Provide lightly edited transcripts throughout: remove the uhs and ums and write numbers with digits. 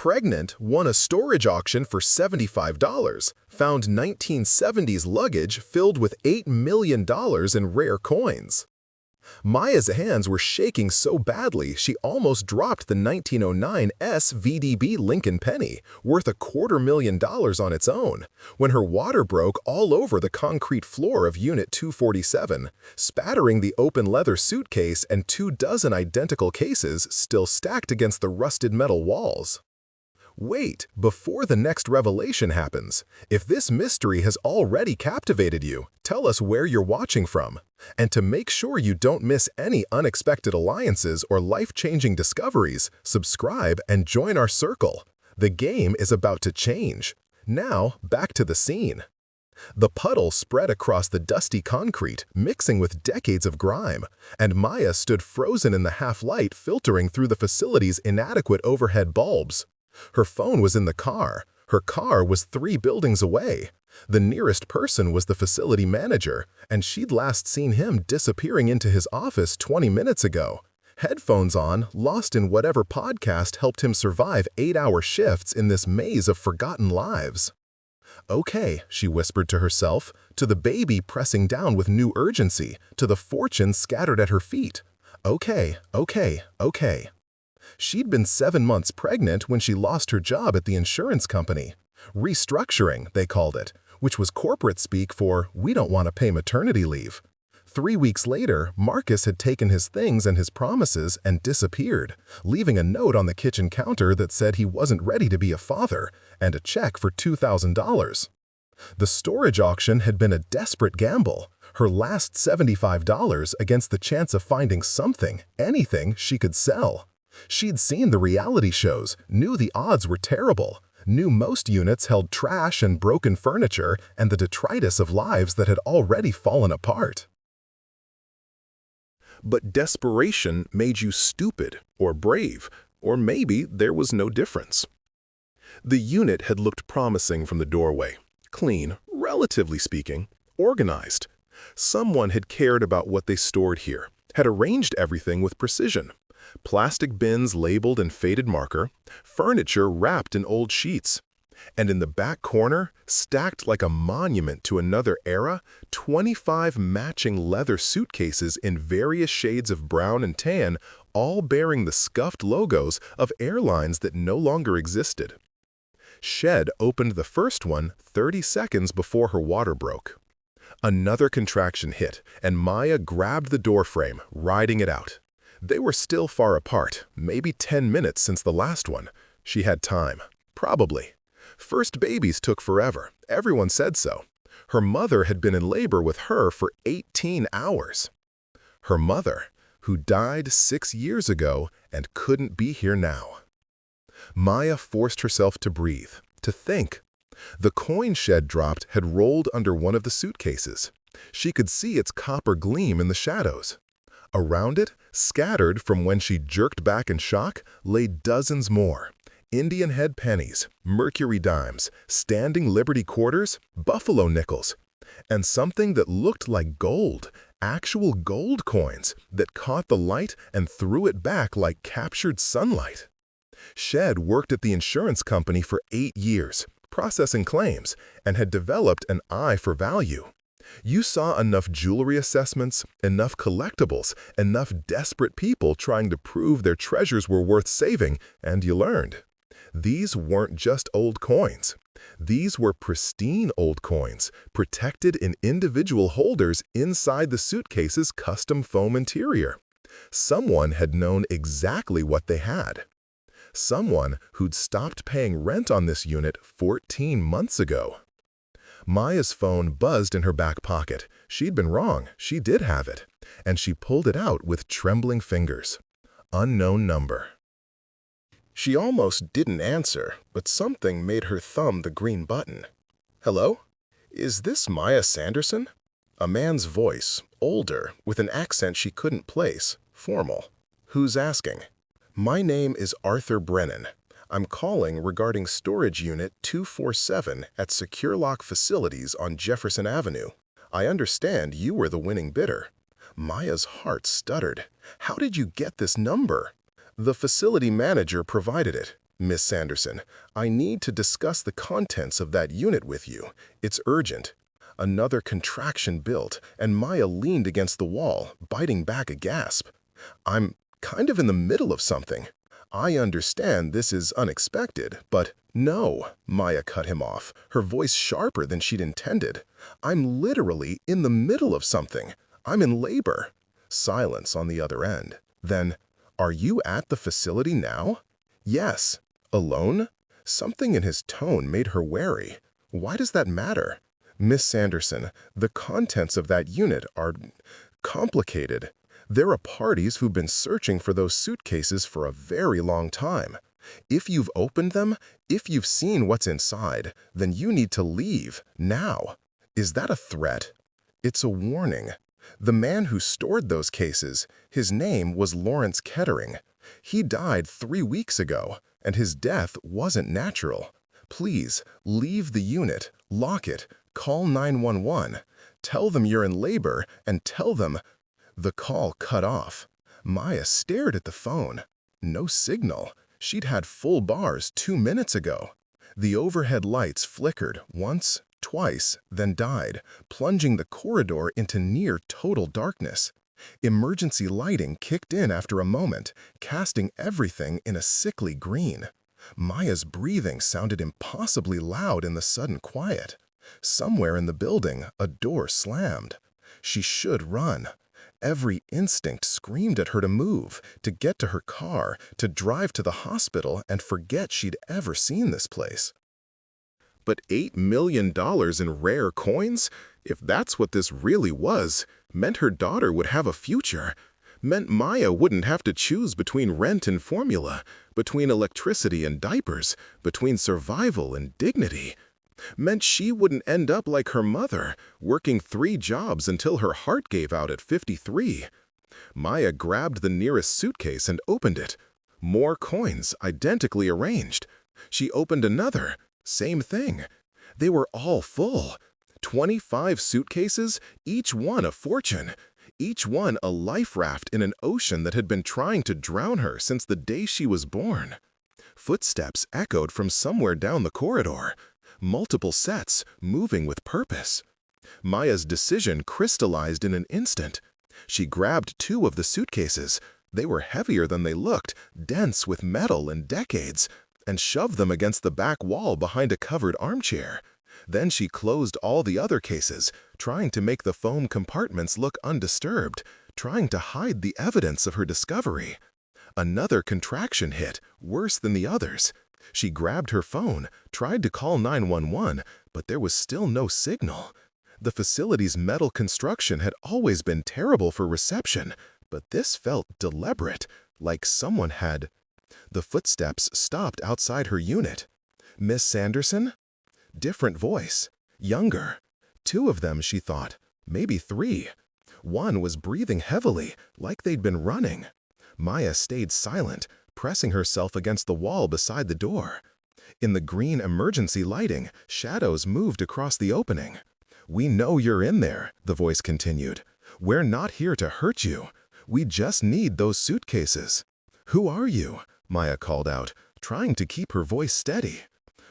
pregnant, won a storage auction for $75, found 1970s luggage filled with $8 million in rare coins. Maya's hands were shaking so badly she almost dropped the 1909 SVDB Lincoln penny, worth $250,000 on its own, when her water broke all over the concrete floor of Unit 247, spattering the open leather suitcase and 24 identical cases still stacked against the rusted metal walls. Wait, before the next revelation happens, if this mystery has already captivated you, tell us where you're watching from. And to make sure you don't miss any unexpected alliances or life-changing discoveries, subscribe and join our circle. The game is about to change. Now, back to the scene. The puddle spread across the dusty concrete, mixing with decades of grime, and Maya stood frozen in the half-light filtering through the facility's inadequate overhead bulbs. Her phone was in the car. Her car was 3 buildings away. The nearest person was the facility manager, and she'd last seen him disappearing into his office 20 minutes ago. Headphones on, lost in whatever podcast helped him survive 8-hour shifts in this maze of forgotten lives. "Okay," she whispered to herself, to the baby pressing down with new urgency, to the fortune scattered at her feet. "Okay, okay, okay." She'd been 7 months pregnant when she lost her job at the insurance company. Restructuring, they called it, which was corporate speak for, "we don't want to pay maternity leave." 3 weeks later, Marcus had taken his things and his promises and disappeared, leaving a note on the kitchen counter that said he wasn't ready to be a father, and a check for $2,000. The storage auction had been a desperate gamble, her last $75 against the chance of finding something, anything, she could sell. She'd seen the reality shows, knew the odds were terrible, knew most units held trash and broken furniture and the detritus of lives that had already fallen apart. But desperation made you stupid or brave, or maybe there was no difference. The unit had looked promising from the doorway, clean, relatively speaking, organized. Someone had cared about what they stored here, had arranged everything with precision. Plastic bins labeled in faded marker, furniture wrapped in old sheets. And in the back corner, stacked like a monument to another era, 25 matching leather suitcases in various shades of brown and tan, all bearing the scuffed logos of airlines that no longer existed. Shed opened the first one 30 seconds before her water broke. Another contraction hit, and Maya grabbed the doorframe, riding it out. They were still far apart, maybe 10 minutes since the last one. She had time. Probably. First babies took forever. Everyone said so. Her mother had been in labor with her for 18 hours. Her mother, who died 6 years ago and couldn't be here now. Maya forced herself to breathe, to think. The coin shed dropped had rolled under one of the suitcases. She could see its copper gleam in the shadows. Around it, scattered from when she jerked back in shock, lay dozens more. Indian head pennies, mercury dimes, standing Liberty quarters, buffalo nickels, and something that looked like gold, actual gold coins that caught the light and threw it back like captured sunlight. Shed worked at the insurance company for 8 years, processing claims, and had developed an eye for value. You saw enough jewelry assessments, enough collectibles, enough desperate people trying to prove their treasures were worth saving, and you learned. These weren't just old coins. These were pristine old coins, protected in individual holders inside the suitcase's custom foam interior. Someone had known exactly what they had. Someone who'd stopped paying rent on this unit 14 months ago. Maya's phone buzzed in her back pocket. She'd been wrong. She did have it. And she pulled it out with trembling fingers. Unknown number. She almost didn't answer, but something made her thumb the green button. "Hello? Is this Maya Sanderson?" A man's voice, older, with an accent she couldn't place, formal. "Who's asking?" "My name is Arthur Brennan. I'm calling regarding storage unit 247 at Secure Lock Facilities on Jefferson Avenue. I understand you were the winning bidder." Maya's heart stuttered. "How did you get this number?" "The facility manager provided it. Miss Sanderson, I need to discuss the contents of that unit with you. It's urgent. Another contraction built, and Maya leaned against the wall, biting back a gasp. I'm kind of in the middle of something. I understand this is unexpected, but no, Maya cut him off, her voice sharper than she'd intended. I'm literally in the middle of something. I'm in labor. Silence on the other end. Then, are you at the facility now? Yes. Alone? Something in his tone made her wary. Why does that matter? Miss Sanderson, the contents of that unit are complicated. There are parties who've been searching for those suitcases for a very long time. If you've opened them, if you've seen what's inside, then you need to leave, now. Is that a threat? It's a warning. The man who stored those cases, his name was Lawrence Kettering. He died 3 weeks ago, and his death wasn't natural. Please, leave the unit, lock it, call 911. Tell them you're in labor, and tell them. The call cut off. Maya stared at the phone. No signal. She'd had full bars 2 minutes ago. The overhead lights flickered once, twice, then died, plunging the corridor into near total darkness. Emergency lighting kicked in after a moment, casting everything in a sickly green. Maya's breathing sounded impossibly loud in the sudden quiet. Somewhere in the building, a door slammed. She should run. Every instinct screamed at her to move, to get to her car, to drive to the hospital and forget she'd ever seen this place. But $8 million in rare coins? If that's what this really was, meant her daughter would have a future. Meant Maya wouldn't have to choose between rent and formula, between electricity and diapers, between survival and dignity. Meant she wouldn't end up like her mother, working 3 jobs until her heart gave out at 53. Maya grabbed the nearest suitcase and opened it. More coins, identically arranged. She opened another. Same thing. They were all full. 25 suitcases, each one a fortune. Each one a life raft in an ocean that had been trying to drown her since the day she was born. Footsteps echoed from somewhere down the corridor. Multiple sets, moving with purpose. Maya's decision crystallized in an instant. She grabbed 2 of the suitcases. They were heavier than they looked, dense with metal and decades, and shoved them against the back wall behind a covered armchair. Then she closed all the other cases, trying to make the foam compartments look undisturbed, trying to hide the evidence of her discovery. Another contraction hit, worse than the others. She grabbed her phone, tried to call 911, but there was still no signal. The facility's metal construction had always been terrible for reception, but this felt deliberate, like someone had. The footsteps stopped outside her unit. Miss Sanderson? Different voice. Younger. 2 of them, she thought. Maybe 3. One was breathing heavily, like they'd been running. Maya stayed silent, pressing herself against the wall beside the door. In the green emergency lighting, shadows moved across the opening. "We know you're in there," the voice continued. "We're not here to hurt you. We just need those suitcases." "Who are you?" Maya called out, trying to keep her voice steady.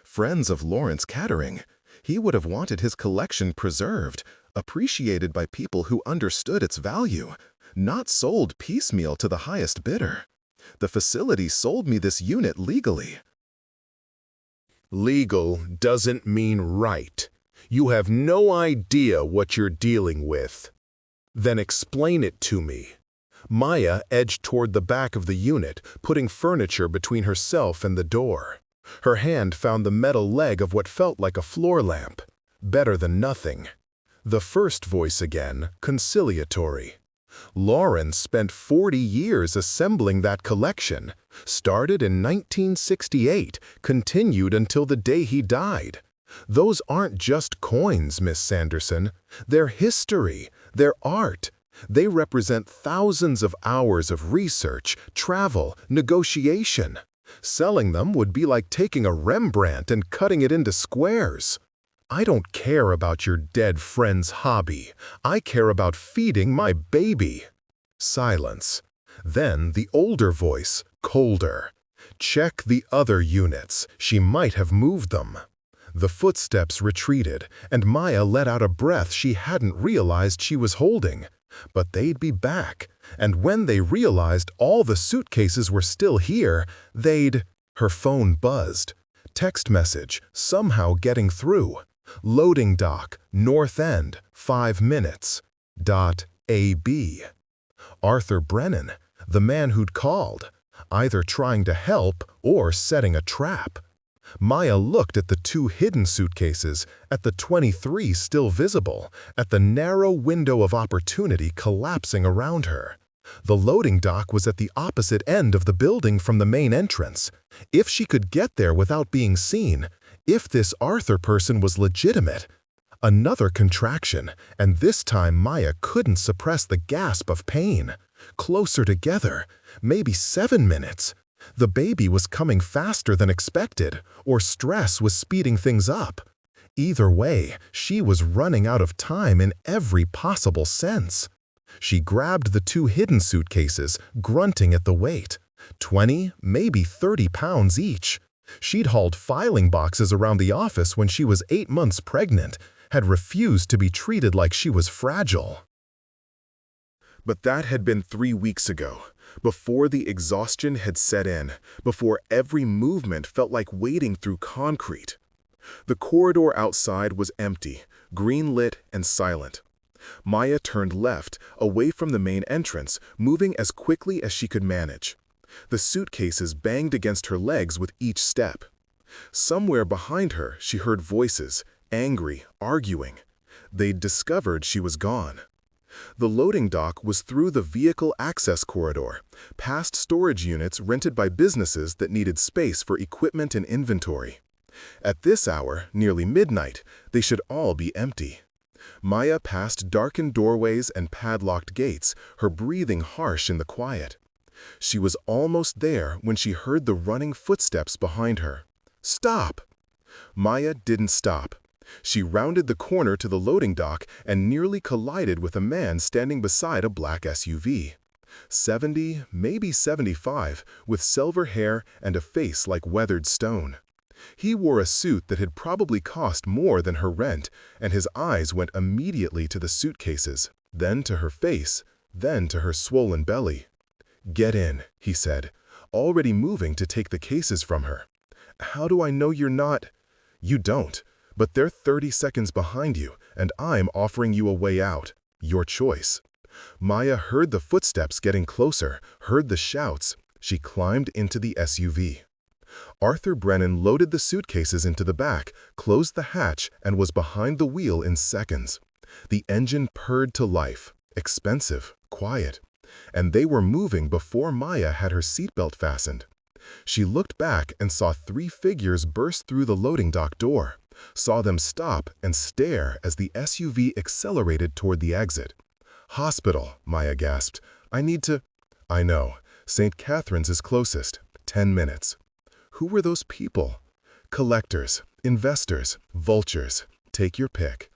Friends of Lawrence Kettering. He would have wanted his collection preserved, appreciated by people who understood its value, not sold piecemeal to the highest bidder. The facility sold me this unit legally. Legal doesn't mean right. You have no idea what you're dealing with. Then explain it to me. Maya edged toward the back of the unit, putting furniture between herself and the door. Her hand found the metal leg of what felt like a floor lamp. Better than nothing. The first voice again, conciliatory. Lawrence spent 40 years assembling that collection. Started in 1968, continued until the day he died. Those aren't just coins, Miss Sanderson. They're history. They're art. They represent thousands of hours of research, travel, negotiation. Selling them would be like taking a Rembrandt and cutting it into squares. I don't care about your dead friend's hobby. I care about feeding my baby. Silence. Then the older voice, colder. Check the other units. She might have moved them. The footsteps retreated, and Maya let out a breath she hadn't realized she was holding. But they'd be back, and when they realized all the suitcases were still here, they'd… Her phone buzzed. Text message, somehow getting through. Loading dock, North End, 5 minutes. .ab. Arthur Brennan, the man who'd called, either trying to help or setting a trap. Maya looked at the 2 hidden suitcases, at the 23 still visible, at the narrow window of opportunity collapsing around her. The loading dock was at the opposite end of the building from the main entrance. If she could get there without being seen, if this Arthur person was legitimate… Another contraction, and this time Maya couldn't suppress the gasp of pain. Closer together, maybe 7 minutes. The baby was coming faster than expected, or stress was speeding things up. Either way, she was running out of time in every possible sense. She grabbed the 2 hidden suitcases, grunting at the weight. 20, maybe 30 pounds each. She'd hauled filing boxes around the office when she was 8 months pregnant, had refused to be treated like she was fragile. But that had been 3 weeks ago, before the exhaustion had set in, before every movement felt like wading through concrete. The corridor outside was empty, green-lit and silent. Maya turned left, away from the main entrance, moving as quickly as she could manage. The suitcases banged against her legs with each step. Somewhere behind her, she heard voices, angry, arguing. They'd discovered she was gone. The loading dock was through the vehicle access corridor, past storage units rented by businesses that needed space for equipment and inventory. At this hour, nearly midnight, they should all be empty. Maya passed darkened doorways and padlocked gates, her breathing harsh in the quiet. She was almost there when she heard the running footsteps behind her. Stop! Maya didn't stop. She rounded the corner to the loading dock and nearly collided with a man standing beside a black SUV. 70, maybe 75, with silver hair and a face like weathered stone. He wore a suit that had probably cost more than her rent, and his eyes went immediately to the suitcases, then to her face, then to her swollen belly. "Get in," he said, already moving to take the cases from her. "How do I know you're not…" "You don't. But they're 30 seconds behind you, and I'm offering you a way out. Your choice." Maya heard the footsteps getting closer, heard the shouts. She climbed into the SUV. Arthur Brennan loaded the suitcases into the back, closed the hatch, and was behind the wheel in seconds. The engine purred to life, expensive, quiet. And they were moving before Maya had her seatbelt fastened. She looked back and saw 3 figures burst through the loading dock door. Saw them stop and stare as the SUV accelerated toward the exit. "Hospital," Maya gasped. "I need to…" "I know. St. Catherine's is closest. 10 minutes. Who were those people? Collectors, investors, vultures. Take your pick.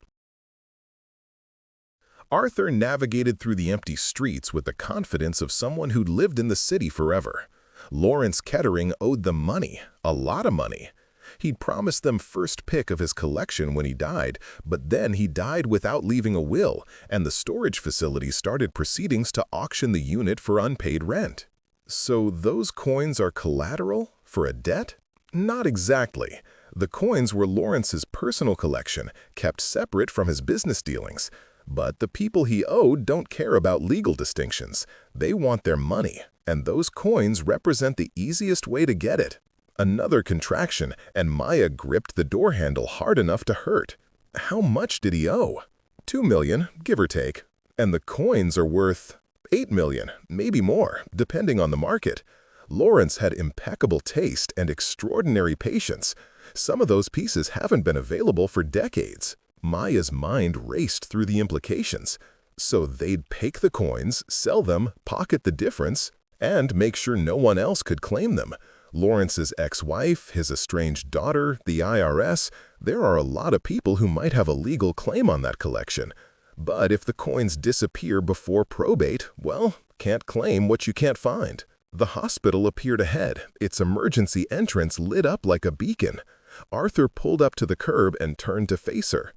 Arthur navigated through the empty streets with the confidence of someone who'd lived in the city forever. Lawrence Kettering owed them money, a lot of money. He'd promised them first pick of his collection when he died, but then he died without leaving a will, and the storage facility started proceedings to auction the unit for unpaid rent. So those coins are collateral for a debt? Not exactly. The coins were Lawrence's personal collection, kept separate from his business dealings. But the people he owed don't care about legal distinctions. They want their money, and those coins represent the easiest way to get it. Another contraction, and Maya gripped the door handle hard enough to hurt. How much did he owe? $2 million, give or take. And the coins are worth $8 million, maybe more, depending on the market. Lawrence had impeccable taste and extraordinary patience. Some of those pieces haven't been available for decades. Maya's mind raced through the implications. So they'd pick the coins, sell them, pocket the difference, and make sure no one else could claim them. Lawrence's ex-wife, his estranged daughter, the IRS, there are a lot of people who might have a legal claim on that collection. But if the coins disappear before probate, well, can't claim what you can't find. The hospital appeared ahead, its emergency entrance lit up like a beacon. Arthur pulled up to the curb and turned to face her.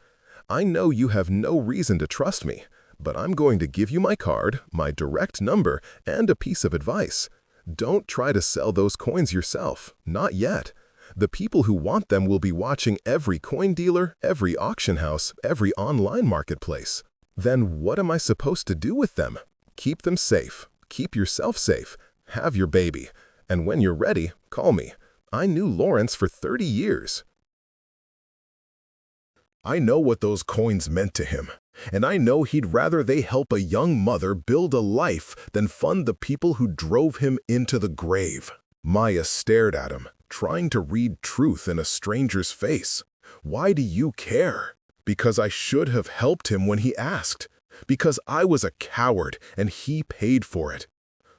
"I know you have no reason to trust me, but I'm going to give you my card, my direct number, and a piece of advice. Don't try to sell those coins yourself, not yet. The people who want them will be watching every coin dealer, every auction house, every online marketplace. Then what am I supposed to do with them? Keep them safe. Keep yourself safe. Have your baby. And when you're ready, call me. I knew Lawrence for 30 years. I know what those coins meant to him, and I know he'd rather they help a young mother build a life than fund the people who drove him into the grave." Maya stared at him, trying to read truth in a stranger's face. "Why do you care?" "Because I should have helped him when he asked. Because I was a coward and he paid for it."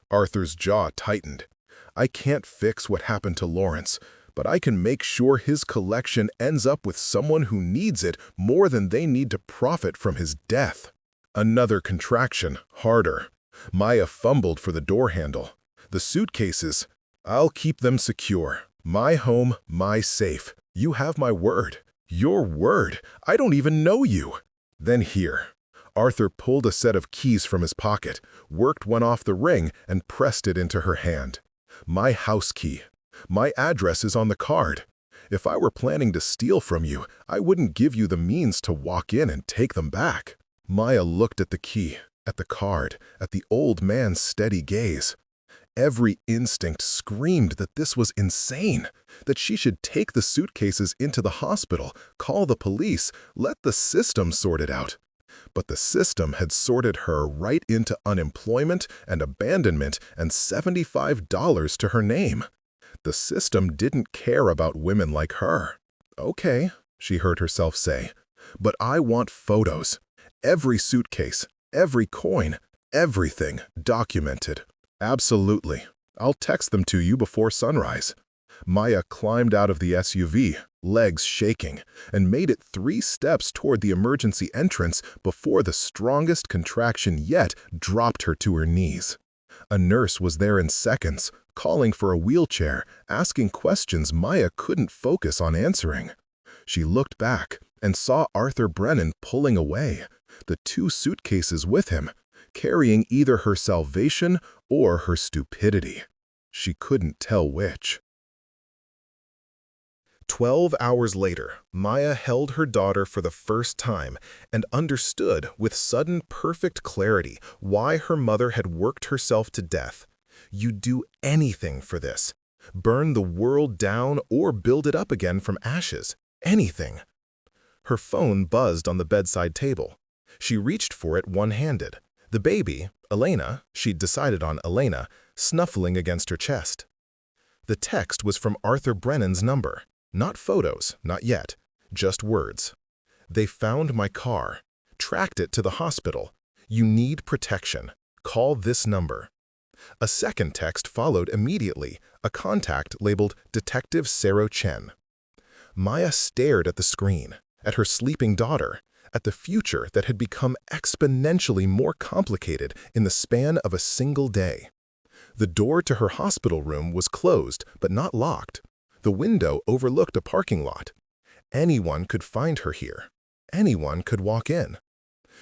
Arthur's jaw tightened. "I can't fix what happened to Lawrence, but I can make sure his collection ends up with someone who needs it more than they need to profit from his death." Another contraction, harder. Maya fumbled for the door handle. "The suitcases, I'll keep them secure. My home, my safe. You have my word." "Your word? I don't even know you." "Then here." Arthur pulled a set of keys from his pocket, worked one off the ring, and pressed it into her hand. "My house key. My address is on the card. If I were planning to steal from you, I wouldn't give you the means to walk in and take them back." Maya looked at the key, at the card, at the old man's steady gaze. Every instinct screamed that this was insane, that she should take the suitcases into the hospital, call the police, let the system sort it out. But the system had sorted her right into unemployment and abandonment and $75 to her name. The system didn't care about women like her. "Okay," she heard herself say, "but I want photos. Every suitcase, every coin, everything documented." "Absolutely. I'll text them to you before sunrise." Maya climbed out of the SUV, legs shaking, and made it 3 steps toward the emergency entrance before the strongest contraction yet dropped her to her knees. A nurse was there in seconds, calling for a wheelchair, asking questions Maya couldn't focus on answering. She looked back and saw Arthur Brennan pulling away, the 2 suitcases with him, carrying either her salvation or her stupidity. She couldn't tell which. 12 hours later, Maya held her daughter for the first time and understood with sudden perfect clarity why her mother had worked herself to death. You'd do anything for this. Burn the world down or build it up again from ashes. Anything. Her phone buzzed on the bedside table. She reached for it one-handed. The baby, Elena, she'd decided on Elena, snuffling against her chest. The text was from Arthur Brennan's number. Not photos, not yet, just words. "They found my car. Tracked it to the hospital. You need protection. Call this number." A second text followed immediately, a contact labeled Detective Sero Chen. Maya stared at the screen, at her sleeping daughter, at the future that had become exponentially more complicated in the span of a single day. The door to her hospital room was closed but not locked. The window overlooked a parking lot. Anyone could find her here. Anyone could walk in.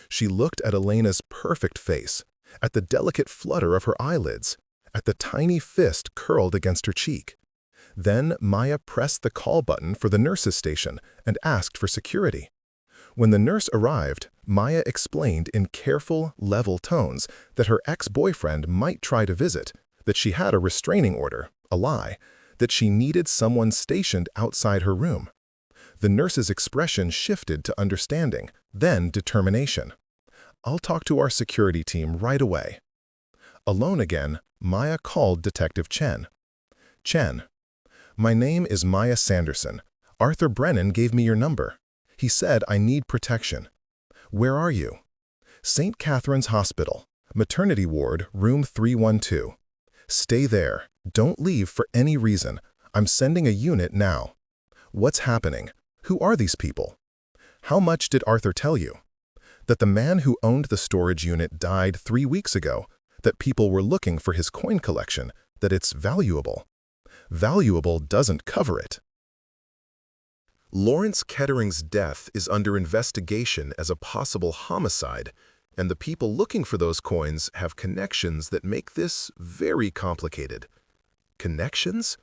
She looked at Elena's perfect face, at the delicate flutter of her eyelids, at the tiny fist curled against her cheek. Then Maya pressed the call button for the nurse's station and asked for security. When the nurse arrived, Maya explained in careful, level tones that her ex-boyfriend might try to visit, that she had a restraining order, a lie, that she needed someone stationed outside her room. The nurse's expression shifted to understanding, then determination. "I'll talk to our security team right away." Alone again, Maya called Detective Chen. "Chen, my name is Maya Sanderson. Arthur Brennan gave me your number. He said I need protection. Where are you?" "St. Catherine's Hospital, maternity ward, room 312. Stay there. Don't leave for any reason. I'm sending a unit now." "What's happening? Who are these people?" "How much did Arthur tell you?" "That the man who owned the storage unit died 3 weeks ago, that people were looking for his coin collection, that it's valuable. Valuable doesn't cover it. Lawrence Kettering's death is under investigation as a possible homicide, and the people looking for those coins have connections that make this very complicated. Connections?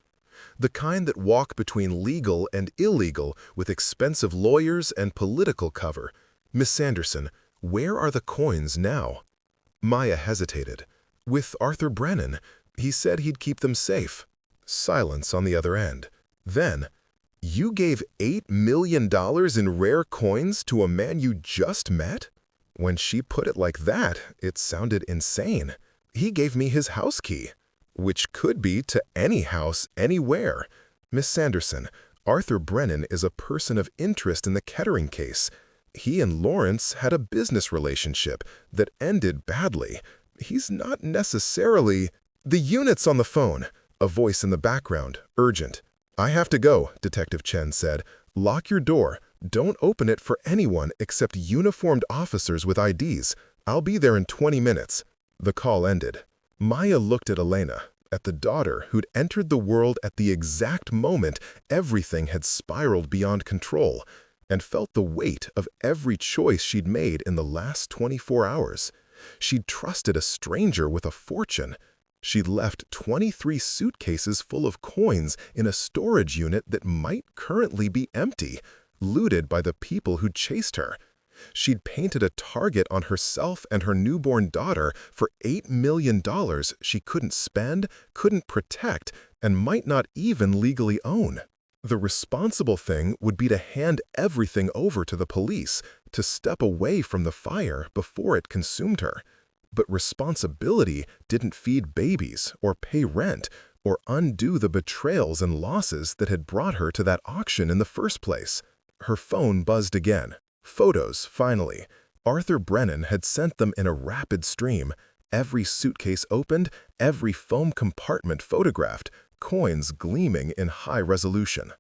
The kind that walk between legal and illegal with expensive lawyers and political cover. Miss Sanderson, where are the coins now? Maya hesitated. With Arthur Brennan. He said he'd keep them safe. Silence on the other end. Then, you gave $8 million in rare coins to a man you just met? When she put it like that, it sounded insane. He gave me his house key, which could be to any house, anywhere. Miss Sanderson, Arthur Brennan is a person of interest in the Kettering case. He and Lawrence had a business relationship that ended badly. He's not necessarily... The unit's on the phone. A voice in the background, urgent. I have to go, Detective Chen said. Lock your door. Don't open it for anyone except uniformed officers with IDs. I'll be there in 20 minutes. The call ended. Maya looked at Elena, at the daughter who'd entered the world at the exact moment everything had spiraled beyond control, and felt the weight of every choice she'd made in the last 24 hours. She'd trusted a stranger with a fortune. She'd left 23 suitcases full of coins in a storage unit that might currently be empty, looted by the people who'd chased her. She'd painted a target on herself and her newborn daughter for $8 million she couldn't spend, couldn't protect, and might not even legally own. The responsible thing would be to hand everything over to the police, to step away from the fire before it consumed her. But responsibility didn't feed babies or pay rent or undo the betrayals and losses that had brought her to that auction in the first place. Her phone buzzed again. Photos, finally. Arthur Brennan had sent them in a rapid stream. Every suitcase opened, every foam compartment photographed, coins gleaming in high resolution.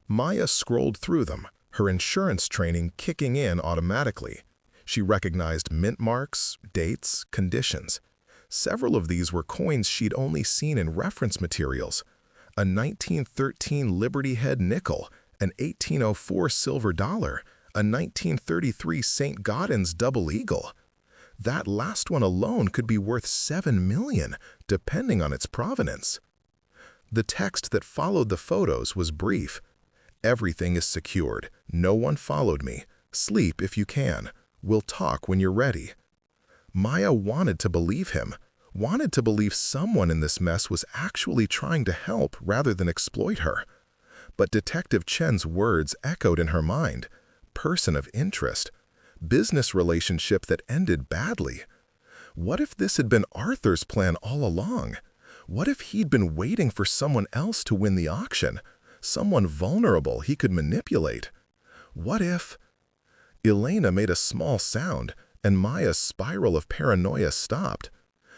Maya scrolled through them, her insurance training kicking in automatically. She recognized mint marks, dates, conditions. Several of these were coins she'd only seen in reference materials. A 1913 Liberty Head nickel, an 1804 silver dollar, a 1933 St. Gaudens double eagle. That last one alone could be worth $7 million, depending on its provenance. The text that followed the photos was brief. Everything is secured. No one followed me. Sleep if you can. We'll talk when you're ready. Maya wanted to believe him, wanted to believe someone in this mess was actually trying to help rather than exploit her. But Detective Chen's words echoed in her mind. Person of interest. Business relationship that ended badly. What if this had been Arthur's plan all along? What if he'd been waiting for someone else to win the auction? Someone vulnerable he could manipulate? What if... Elena made a small sound, and Maya's spiral of paranoia stopped.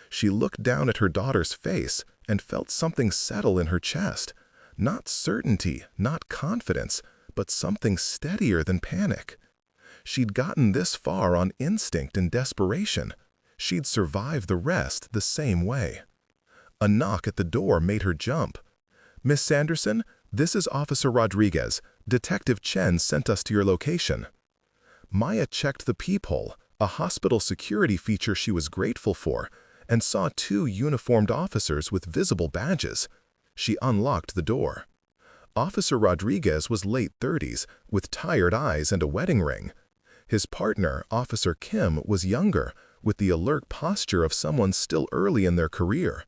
She looked down at her daughter's face and felt something settle in her chest. Not certainty, not confidence, but something steadier than panic. She'd gotten this far on instinct and desperation. She'd survive the rest the same way. A knock at the door made her jump. Miss Sanderson, this is Officer Rodriguez. Detective Chen sent us to your location. Maya checked the peephole, a hospital security feature she was grateful for, and saw two uniformed officers with visible badges. She unlocked the door. Officer Rodriguez was late 30s, with tired eyes and a wedding ring. His partner, Officer Kim, was younger, with the alert posture of someone still early in their career.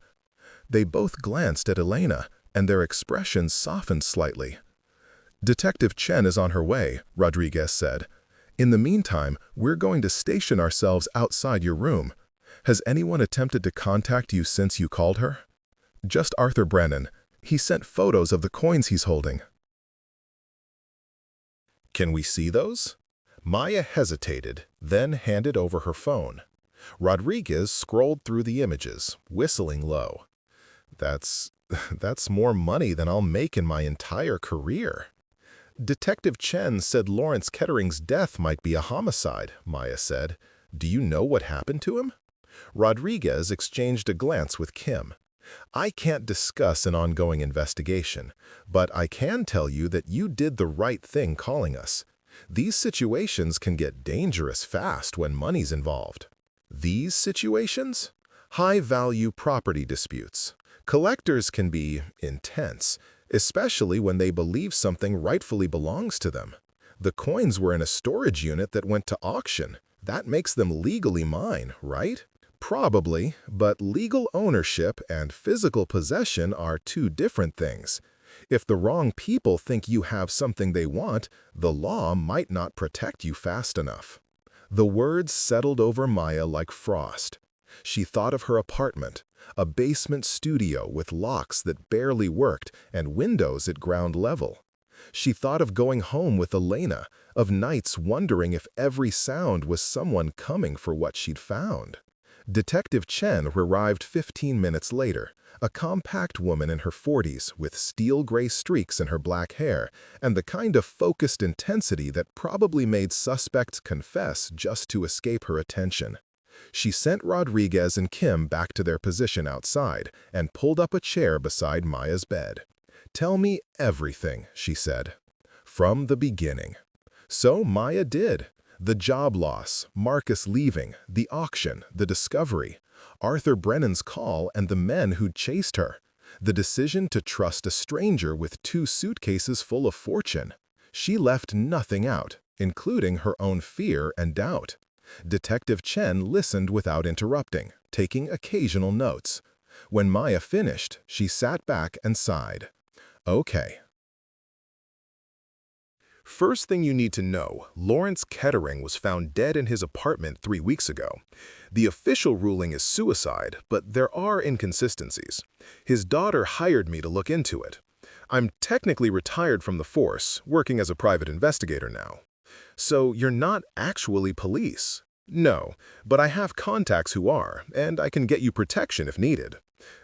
They both glanced at Elena, and their expressions softened slightly. Detective Chen is on her way, Rodriguez said. In the meantime, we're going to station ourselves outside your room. Has anyone attempted to contact you since you called her? Just Arthur Brennan. He sent photos of the coins he's holding. Can we see those? Maya hesitated, then handed over her phone. Rodriguez scrolled through the images, whistling low. That's more money than I'll make in my entire career. Detective Chen said Lawrence Kettering's death might be a homicide, Maya said. Do you know what happened to him? Rodriguez exchanged a glance with Kim. "I can't discuss an ongoing investigation, but I can tell you that you did the right thing calling us. These situations can get dangerous fast when money's involved." These situations? High-value property disputes. Collectors can be intense, especially when they believe something rightfully belongs to them. The coins were in a storage unit that went to auction. That makes them legally mine, right? Probably, but legal ownership and physical possession are two different things. If the wrong people think you have something they want, the law might not protect you fast enough. The words settled over Maya like frost. She thought of her apartment, a basement studio with locks that barely worked and windows at ground level. She thought of going home with Elena, of nights wondering if every sound was someone coming for what she'd found. Detective Chen arrived 15 minutes later, a compact woman in her 40s with steel-gray streaks in her black hair and the kind of focused intensity that probably made suspects confess just to escape her attention. She sent Rodriguez and Kim back to their position outside and pulled up a chair beside Maya's bed. "Tell me everything," she said. "From the beginning." So Maya did. The job loss, Marcus leaving, the auction, the discovery, Arthur Brennan's call and the men who'd chased her, the decision to trust a stranger with 2 suitcases full of fortune. She left nothing out, including her own fear and doubt. Detective Chen listened without interrupting, taking occasional notes. When Maya finished, she sat back and sighed. "Okay." First thing you need to know, Lawrence Kettering was found dead in his apartment 3 weeks ago. The official ruling is suicide, but there are inconsistencies. His daughter hired me to look into it. I'm technically retired from the force, working as a private investigator now. So you're not actually police? No, but I have contacts who are, and I can get you protection if needed.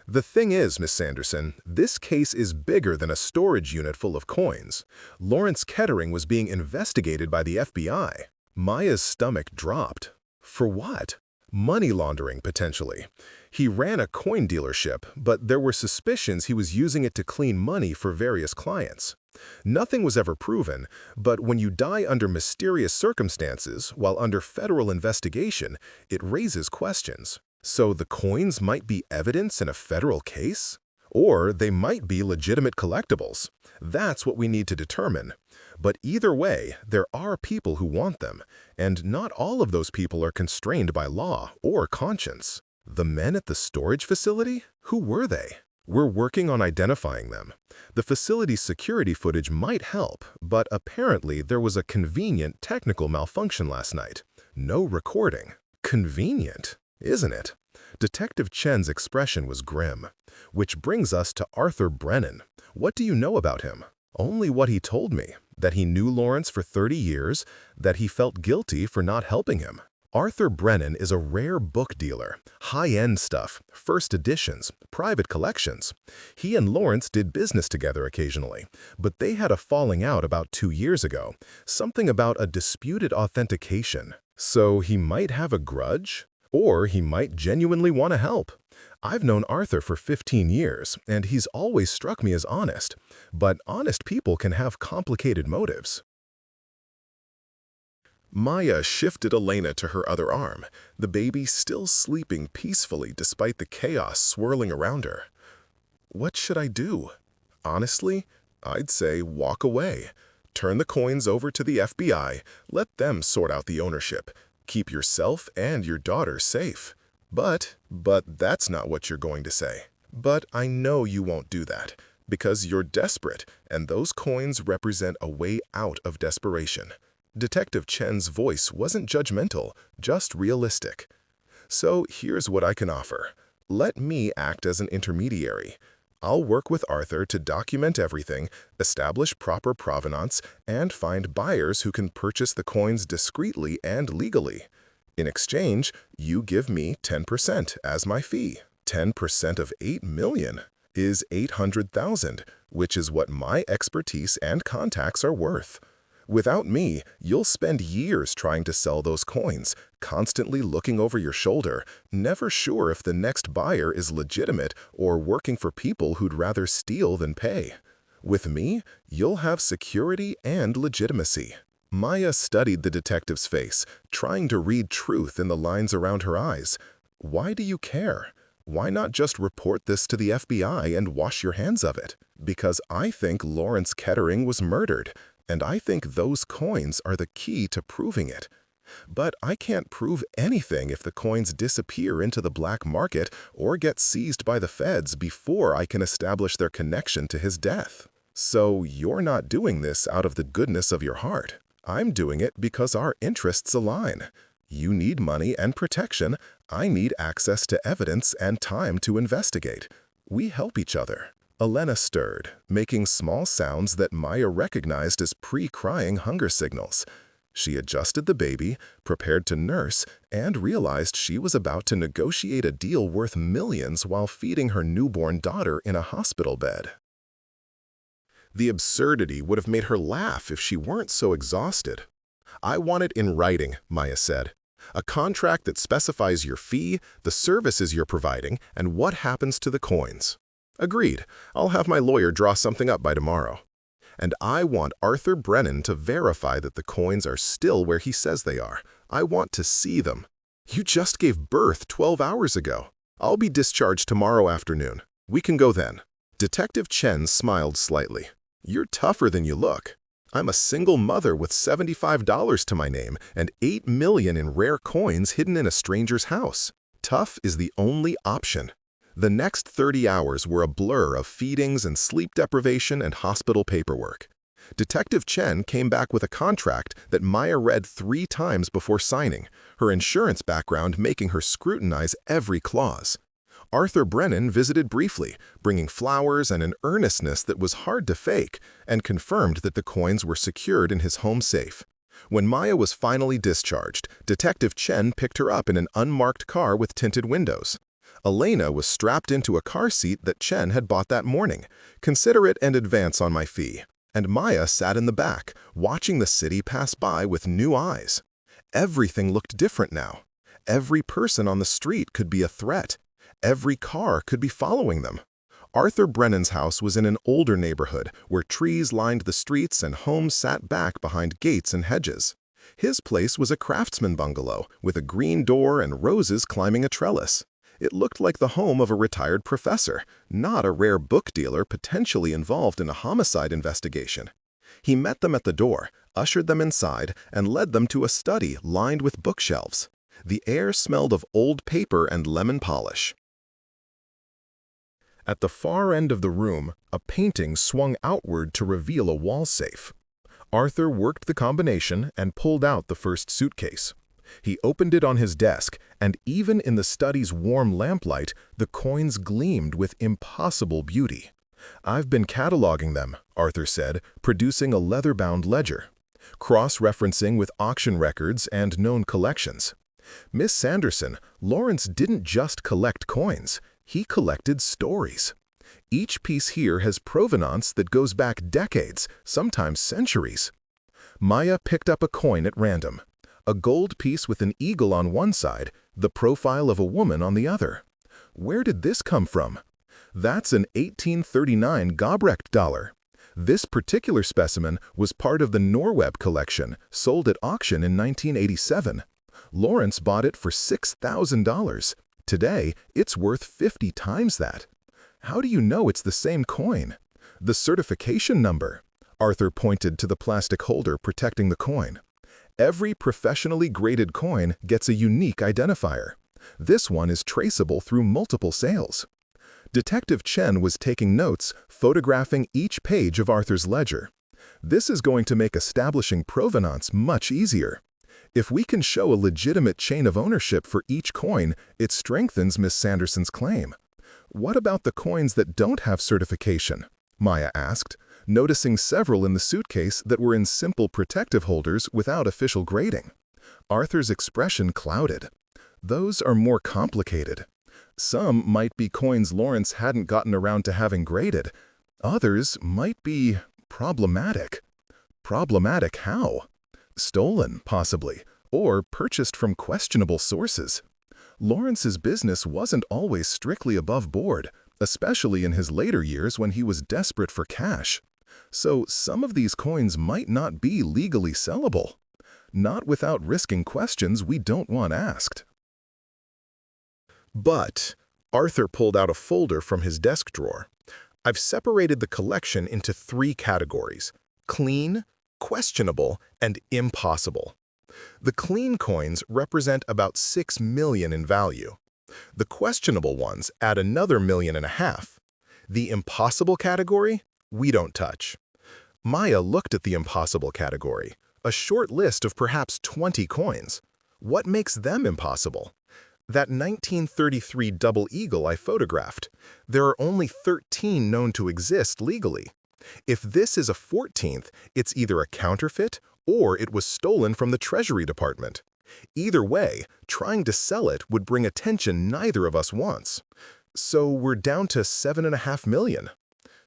The thing is, Miss Sanderson, this case is bigger than a storage unit full of coins. Lawrence Kettering was being investigated by the FBI. Maya's stomach dropped. For what? Money laundering, potentially. He ran a coin dealership, but there were suspicions he was using it to clean money for various clients. Nothing was ever proven, but when you die under mysterious circumstances while under federal investigation, it raises questions. So the coins might be evidence in a federal case? Or they might be legitimate collectibles. That's what we need to determine. But either way, there are people who want them, and not all of those people are constrained by law or conscience. The men at the storage facility? Who were they? We're working on identifying them. The facility's security footage might help, but apparently there was a convenient technical malfunction last night. No recording. Convenient, isn't it? Detective Chen's expression was grim. Which brings us to Arthur Brennan. What do you know about him? Only what he told me, that he knew Lawrence for 30 years, that he felt guilty for not helping him. Arthur Brennan is a rare book dealer, high-end stuff, first editions, private collections. He and Lawrence did business together occasionally, but they had a falling out about 2 years ago, something about a disputed authentication. So he might have a grudge? Or he might genuinely want to help. I've known Arthur for 15 years, and he's always struck me as honest. But honest people can have complicated motives. Maya shifted Elena to her other arm, the baby still sleeping peacefully despite the chaos swirling around her. What should I do? Honestly, I'd say walk away. Turn the coins over to the FBI, let them sort out the ownership. Keep yourself and your daughter safe. But that's not what you're going to say. But I know you won't do that, because you're desperate, and those coins represent a way out of desperation. Detective Chen's voice wasn't judgmental, just realistic. So here's what I can offer. Let me act as an intermediary. I'll work with Arthur to document everything, establish proper provenance, and find buyers who can purchase the coins discreetly and legally. In exchange, you give me 10% as my fee. 10% of 8 million is 800,000, which is what my expertise and contacts are worth. Without me, you'll spend years trying to sell those coins, constantly looking over your shoulder, never sure if the next buyer is legitimate or working for people who'd rather steal than pay. With me, you'll have security and legitimacy." Maya studied the detective's face, trying to read truth in the lines around her eyes. "Why do you care? Why not just report this to the FBI and wash your hands of it?" "Because I think Lawrence Kettering was murdered, and I think those coins are the key to proving it. But I can't prove anything if the coins disappear into the black market or get seized by the feds before I can establish their connection to his death. So you're not doing this out of the goodness of your heart. I'm doing it because our interests align. You need money and protection. I need access to evidence and time to investigate. We help each other." Elena stirred, making small sounds that Maya recognized as pre-crying hunger signals. She adjusted the baby, prepared to nurse, and realized she was about to negotiate a deal worth millions while feeding her newborn daughter in a hospital bed. The absurdity would have made her laugh if she weren't so exhausted. "I want it in writing," Maya said. "A contract that specifies your fee, the services you're providing, and what happens to the coins." "Agreed. I'll have my lawyer draw something up by tomorrow." "And I want Arthur Brennan to verify that the coins are still where he says they are. I want to see them." "You just gave birth 12 hours ago. I'll be discharged tomorrow afternoon. We can go then." Detective Chen smiled slightly. "You're tougher than you look. I'm a single mother with $75 to my name and $8 million in rare coins hidden in a stranger's house. Tough is the only option." The next 30 hours were a blur of feedings and sleep deprivation and hospital paperwork. Detective Chen came back with a contract that Maya read 3 times before signing, her insurance background making her scrutinize every clause. Arthur Brennan visited briefly, bringing flowers and an earnestness that was hard to fake, and confirmed that the coins were secured in his home safe. When Maya was finally discharged, Detective Chen picked her up in an unmarked car with tinted windows. Elena was strapped into a car seat that Chen had bought that morning. "Consider it and advance on my fee." And Maya sat in the back, watching the city pass by with new eyes. Everything looked different now. Every person on the street could be a threat. Every car could be following them. Arthur Brennan's house was in an older neighborhood where trees lined the streets and homes sat back behind gates and hedges. His place was a craftsman bungalow with a green door and roses climbing a trellis. It looked like the home of a retired professor, not a rare book dealer potentially involved in a homicide investigation. He met them at the door, ushered them inside, and led them to a study lined with bookshelves. The air smelled of old paper and lemon polish. At the far end of the room, a painting swung outward to reveal a wall safe. Arthur worked the combination and pulled out the first suitcase. He opened it on his desk, and even in the study's warm lamplight, the coins gleamed with impossible beauty. "I've been cataloging them," Arthur said, producing a leather-bound ledger, cross-referencing with auction records and known collections. "Miss Sanderson, Lawrence didn't just collect coins. He collected stories. Each piece here has provenance that goes back decades, sometimes centuries." Maya picked up a coin at random. A gold piece with an eagle on one side, the profile of a woman on the other. "Where did this come from?" "That's an 1839 Gobrecht dollar. This particular specimen was part of the Norweb collection, sold at auction in 1987. Lawrence bought it for $6,000. Today, it's worth 50 times that." "How do you know it's the same coin?" "The certification number." Arthur pointed to the plastic holder protecting the coin. "Every professionally graded coin gets a unique identifier. This one is traceable through multiple sales." Detective Chen was taking notes, photographing each page of Arthur's ledger. "This is going to make establishing provenance much easier. If we can show a legitimate chain of ownership for each coin, it strengthens Miss Sanderson's claim." "What about the coins that don't have certification?" Maya asked, noticing several in the suitcase that were in simple protective holders without official grading. Arthur's expression clouded. "Those are more complicated. Some might be coins Lawrence hadn't gotten around to having graded. Others might be problematic." Problematic how? Stolen, possibly, or purchased from questionable sources. Lawrence's business wasn't always strictly above board, especially in his later years when he was desperate for cash. So some of these coins might not be legally sellable. Not without risking questions we don't want asked. But Arthur pulled out a folder from his desk drawer. I've separated the collection into 3 categories: clean, questionable, and impossible. The clean coins represent about 6 million in value. The questionable ones add another 1.5 million. The impossible category, we don't touch. Maya looked at the impossible category, a short list of perhaps 20 coins. What makes them impossible? That 1933 double eagle I photographed. There are only 13 known to exist legally. If this is a 14th, it's either a counterfeit or it was stolen from the Treasury Department. Either way, trying to sell it would bring attention neither of us wants. So we're down to 7.5 million.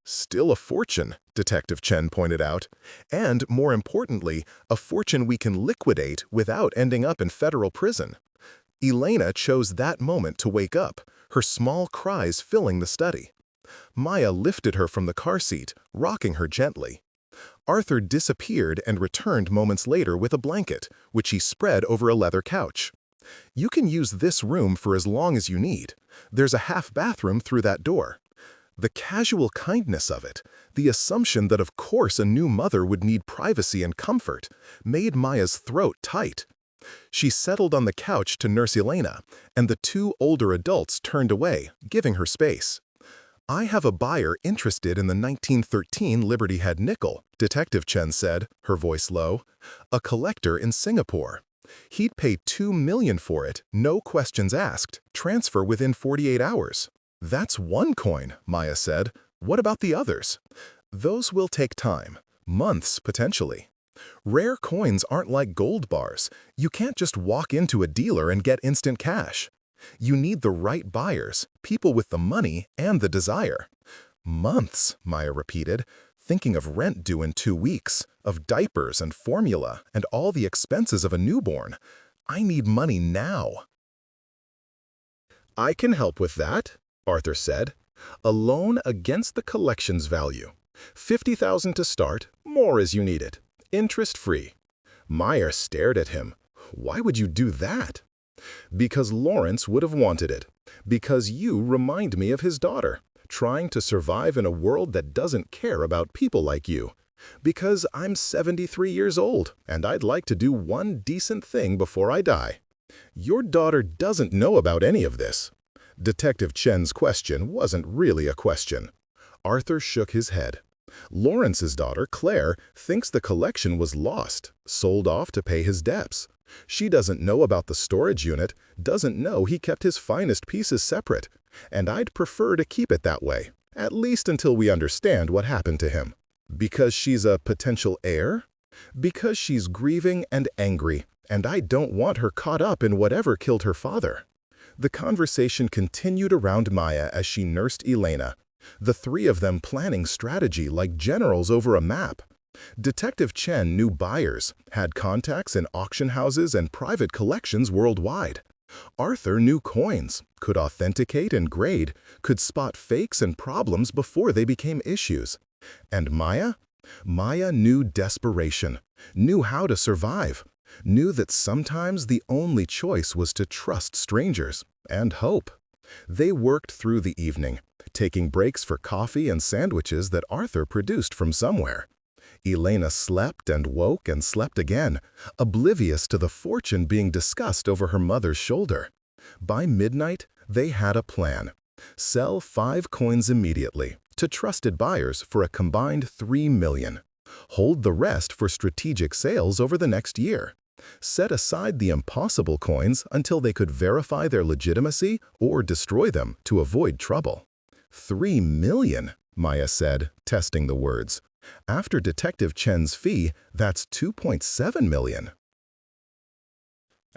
Still a fortune, Detective Chen pointed out, and, more importantly, a fortune we can liquidate without ending up in federal prison. Elena chose that moment to wake up, her small cries filling the study. Maya lifted her from the car seat, rocking her gently. Arthur disappeared and returned moments later with a blanket, which he spread over a leather couch. You can use this room for as long as you need. There's a half bathroom through that door. The casual kindness of it, the assumption that of course a new mother would need privacy and comfort, made Maya's throat tight. She settled on the couch to nurse Elena, and the 2 older adults turned away, giving her space. I have a buyer interested in the 1913 Liberty Head nickel, Detective Chen said, her voice low. A collector in Singapore. He'd pay $2 million for it, no questions asked, transfer within 48 hours. That's 1 coin, Maya said. What about the others? Those will take time, months potentially. Rare coins aren't like gold bars. You can't just walk into a dealer and get instant cash. You need the right buyers, people with the money and the desire. Months, Maya repeated, thinking of rent due in 2 weeks, of diapers and formula and all the expenses of a newborn. I need money now. I can help with that, Arthur said. A loan against the collection's value. $50,000 to start, more as you need it. Interest-free. Meyer stared at him. Why would you do that? Because Lawrence would have wanted it. Because you remind me of his daughter, trying to survive in a world that doesn't care about people like you. Because I'm 73 years old, and I'd like to do one decent thing before I die. Your daughter doesn't know about any of this. Detective Chen's question wasn't really a question. Arthur shook his head. Lawrence's daughter, Claire, thinks the collection was lost, sold off to pay his debts. She doesn't know about the storage unit, doesn't know he kept his finest pieces separate, and I'd prefer to keep it that way, at least until we understand what happened to him. Because she's a potential heir? Because she's grieving and angry, and I don't want her caught up in whatever killed her father. The conversation continued around Maya as she nursed Elena, the 3 of them planning strategy like generals over a map. Detective Chen knew buyers, had contacts in auction houses and private collections worldwide. Arthur knew coins, could authenticate and grade, could spot fakes and problems before they became issues. And Maya? Maya knew desperation, knew how to survive, knew that sometimes the only choice was to trust strangers and hope. They worked through the evening, taking breaks for coffee and sandwiches that Arthur produced from somewhere. Elena slept and woke and slept again, oblivious to the fortune being discussed over her mother's shoulder. By midnight, they had a plan. Sell 5 coins immediately to trusted buyers for a combined $3 million. Hold the rest for strategic sales over the next year. Set aside the impossible coins until they could verify their legitimacy or destroy them to avoid trouble. $3 million, Maya said, testing the words. After Detective Chen's fee, that's $2.7 million.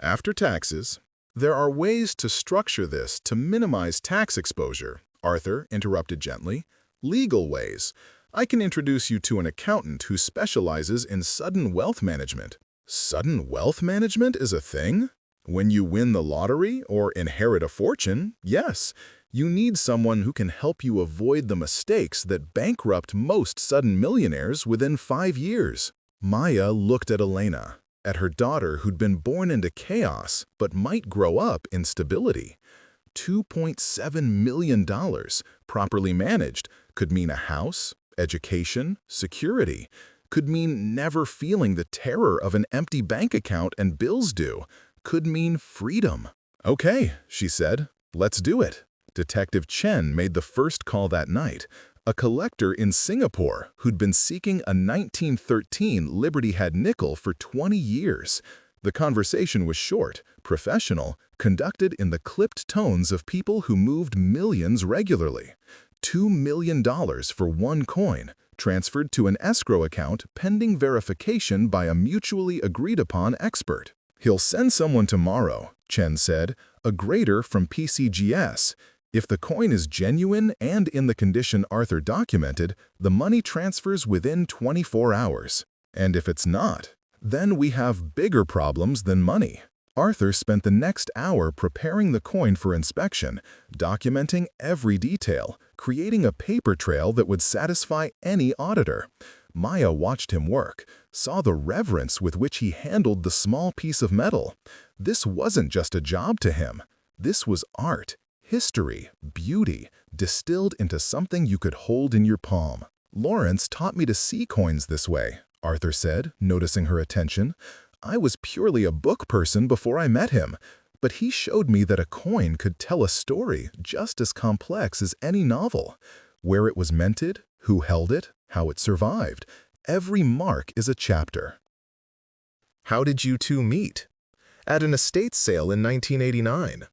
After taxes, there are ways to structure this to minimize tax exposure, Arthur interrupted gently. Legal ways. I can introduce you to an accountant who specializes in sudden wealth management. Sudden wealth management is a thing? When you win the lottery or inherit a fortune, yes, you need someone who can help you avoid the mistakes that bankrupt most sudden millionaires within 5 years. Maya looked at Elena, at her daughter who'd been born into chaos but might grow up in stability. $2.7 million, properly managed, could mean a house, education, security, could mean never feeling the terror of an empty bank account and bills due, could mean freedom. Okay, she said, let's do it. Detective Chen made the first call that night, a collector in Singapore who'd been seeking a 1913 Liberty Head nickel for 20 years. The conversation was short, professional, conducted in the clipped tones of people who moved millions regularly. $2 million for one coin, transferred to an escrow account pending verification by a mutually agreed-upon expert. He'll send someone tomorrow, Chen said, a grader from PCGS. If the coin is genuine and in the condition Arthur documented, the money transfers within 24 hours. And if it's not, then we have bigger problems than money. Arthur spent the next hour preparing the coin for inspection, documenting every detail, creating a paper trail that would satisfy any auditor. Maya watched him work, saw the reverence with which he handled the small piece of metal. This wasn't just a job to him. This was art, history, beauty, distilled into something you could hold in your palm. Lawrence taught me to see coins this way, Arthur said, noticing her attention. I was purely a book person before I met him, but he showed me that a coin could tell a story just as complex as any novel. Where it was minted, who held it, how it survived. Every mark is a chapter. How did you two meet? At an estate sale in 1989.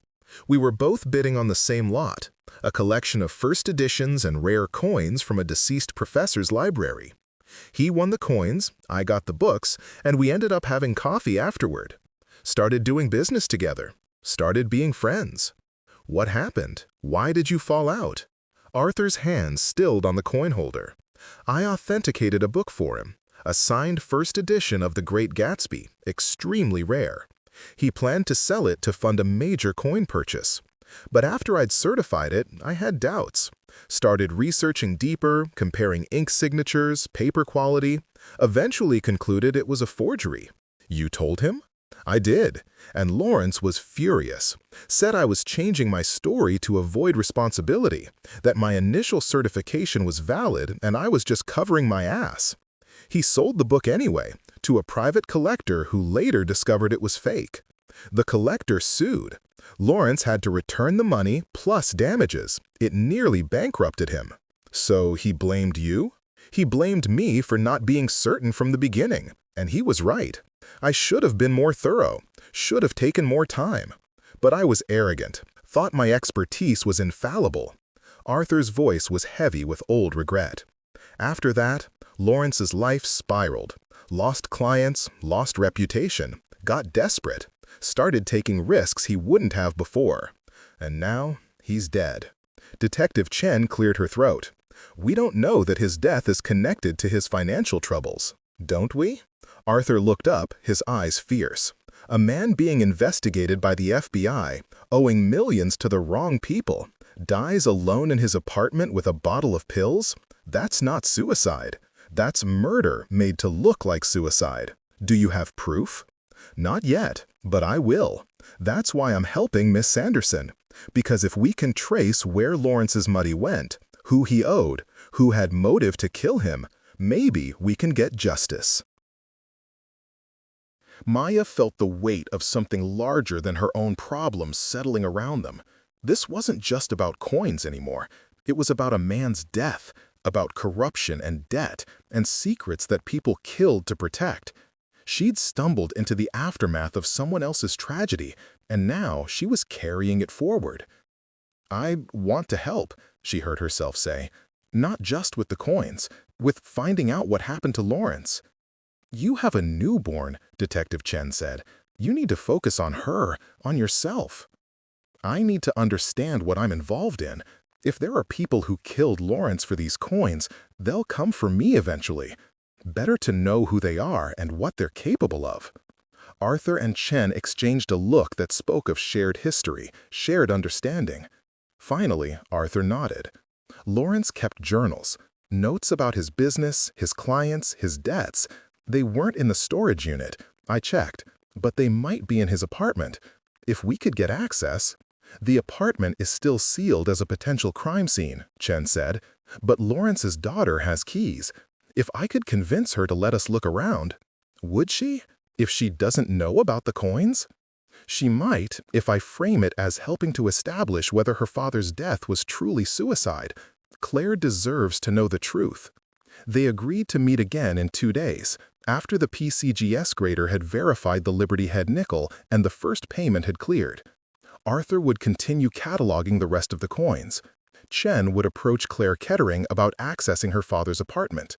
We were both bidding on the same lot, a collection of first editions and rare coins from a deceased professor's library. He won the coins, I got the books, and we ended up having coffee afterward. Started doing business together. Started being friends. What happened? Why did you fall out? Arthur's hands stilled on the coin holder. I authenticated a book for him, a signed first edition of The Great Gatsby, extremely rare. He planned to sell it to fund a major coin purchase. But after I'd certified it, I had doubts. Started researching deeper, comparing ink signatures, paper quality, eventually concluded it was a forgery. You told him? I did, and Lawrence was furious, said I was changing my story to avoid responsibility, that my initial certification was valid and I was just covering my ass. He sold the book anyway, to a private collector who later discovered it was fake. The collector sued. Lawrence had to return the money plus damages. It nearly bankrupted him. So he blamed you? He blamed me for not being certain from the beginning, and he was right. I should have been more thorough, should have taken more time. But I was arrogant, thought my expertise was infallible. Arthur's voice was heavy with old regret. After that, Lawrence's life spiraled. Lost clients, lost reputation, got desperate, started taking risks he wouldn't have before. And now, he's dead. Detective Chen cleared her throat. We don't know that his death is connected to his financial troubles, don't we? Arthur looked up, his eyes fierce. A man being investigated by the FBI, owing millions to the wrong people, dies alone in his apartment with a bottle of pills? That's not suicide. That's murder made to look like suicide. Do you have proof? Not yet, but I will. That's why I'm helping Miss Sanderson. Because if we can trace where Lawrence's money went, who he owed, who had motive to kill him, maybe we can get justice. Maya felt the weight of something larger than her own problems settling around them. This wasn't just about coins anymore. It was about a man's death, about corruption and debt, and secrets that people killed to protect. She'd stumbled into the aftermath of someone else's tragedy, and now she was carrying it forward. I want to help, she heard herself say, not just with the coins, with finding out what happened to Lawrence. You have a newborn, Detective Chen said. You need to focus on her, on yourself. I need to understand what I'm involved in. If there are people who killed Lawrence for these coins, They'll come for me eventually. Better to know who they are and what they're capable of. Arthur and Chen exchanged a look that spoke of shared history, shared understanding. Finally, Arthur nodded. Lawrence kept journals, notes about his business, his clients, his debts. They weren't in the storage unit, I checked, but they might be in his apartment. If we could get access. The apartment is still sealed as a potential crime scene, Chen said, but Lawrence's daughter has keys. If I could convince her to let us look around, would she? If she doesn't know about the coins? She might, if I frame it as helping to establish whether her father's death was truly suicide. Claire deserves to know the truth. They agreed to meet again in 2 days, after the PCGS grader had verified the Liberty Head nickel and the first payment had cleared. Arthur would continue cataloging the rest of the coins. Chen would approach Claire Kettering about accessing her father's apartment.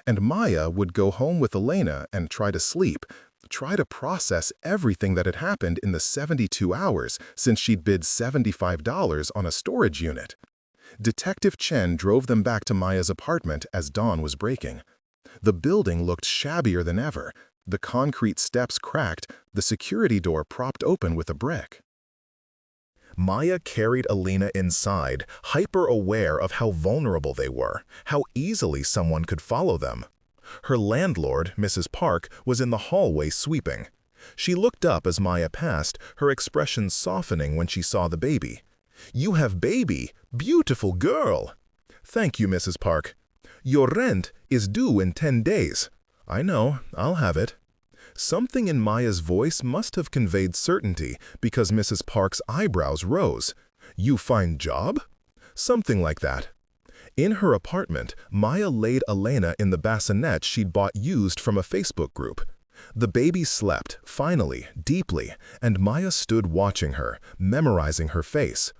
And Maya would go home with Elena and try to sleep, try to process everything that had happened in the 72 hours since she'd bid $75 on a storage unit. Detective Chen drove them back to Maya's apartment as dawn was breaking. The building looked shabbier than ever, the concrete steps cracked, the security door propped open with a brick. Maya carried Elena inside, hyper-aware of how vulnerable they were, how easily someone could follow them. Her landlord, Mrs. Park, was in the hallway sweeping. She looked up as Maya passed, her expression softening when she saw the baby. "You have baby, beautiful girl." "Thank you, Mrs. Park." "Your rent is due in 10 days. "I know, I'll have it." Something in Maya's voice must have conveyed certainty because Mrs. Park's eyebrows rose. "You find job?" "Something like that." In her apartment, Maya laid Elena in the bassinet she'd bought used from a Facebook group. The baby slept, finally, deeply, and Maya stood watching her, memorizing her face.